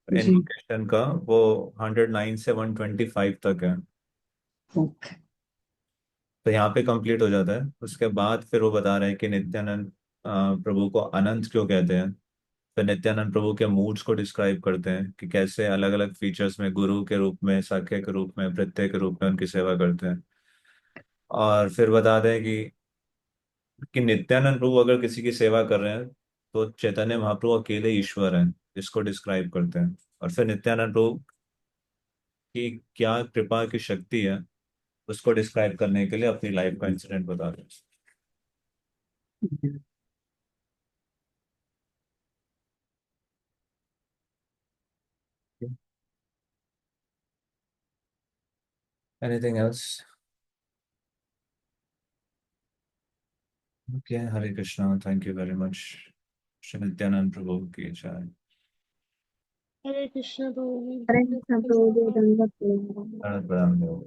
जी। इन्वोकेशन का, वो 109 से 125 तक है। ओके। तो यहाँ पे कंप्लीट हो जाता है। उसके बाद फिर वो बता रहे हैं कि नित्यानंद प्रभु को अनंत क्यों कहते हैं। फिर नित्यानंद प्रभु के मूड्स को डिस्क्राइब करते हैं कि कैसे अलग अलग फीचर्स में, गुरु के रूप में, सखे के रूप में, भृत्य के रूप में उनकी सेवा करते हैं। और फिर बताते हैं कि नित्यानंद प्रभु अगर किसी की सेवा कर रहे हैं तो चैतन्य महाप्रभु अकेले ईश्वर हैं, इसको डिस्क्राइब करते हैं। और फिर नित्यानंद प्रभु की क्या कृपा की शक्ति है उसको डिस्क्राइब करने के लिए अपनी लाइफ का इंसिडेंट बताते हैं। Anything else? Okay, Hare Krishna, thank you very much. Shri Nityananda Prabhu की जय। हरे कृष्ण प्रभु जी, हरे हरे कृष्ण प्रभु जी, कृष्ण। दंडवत प्रणाम। प्रणाम।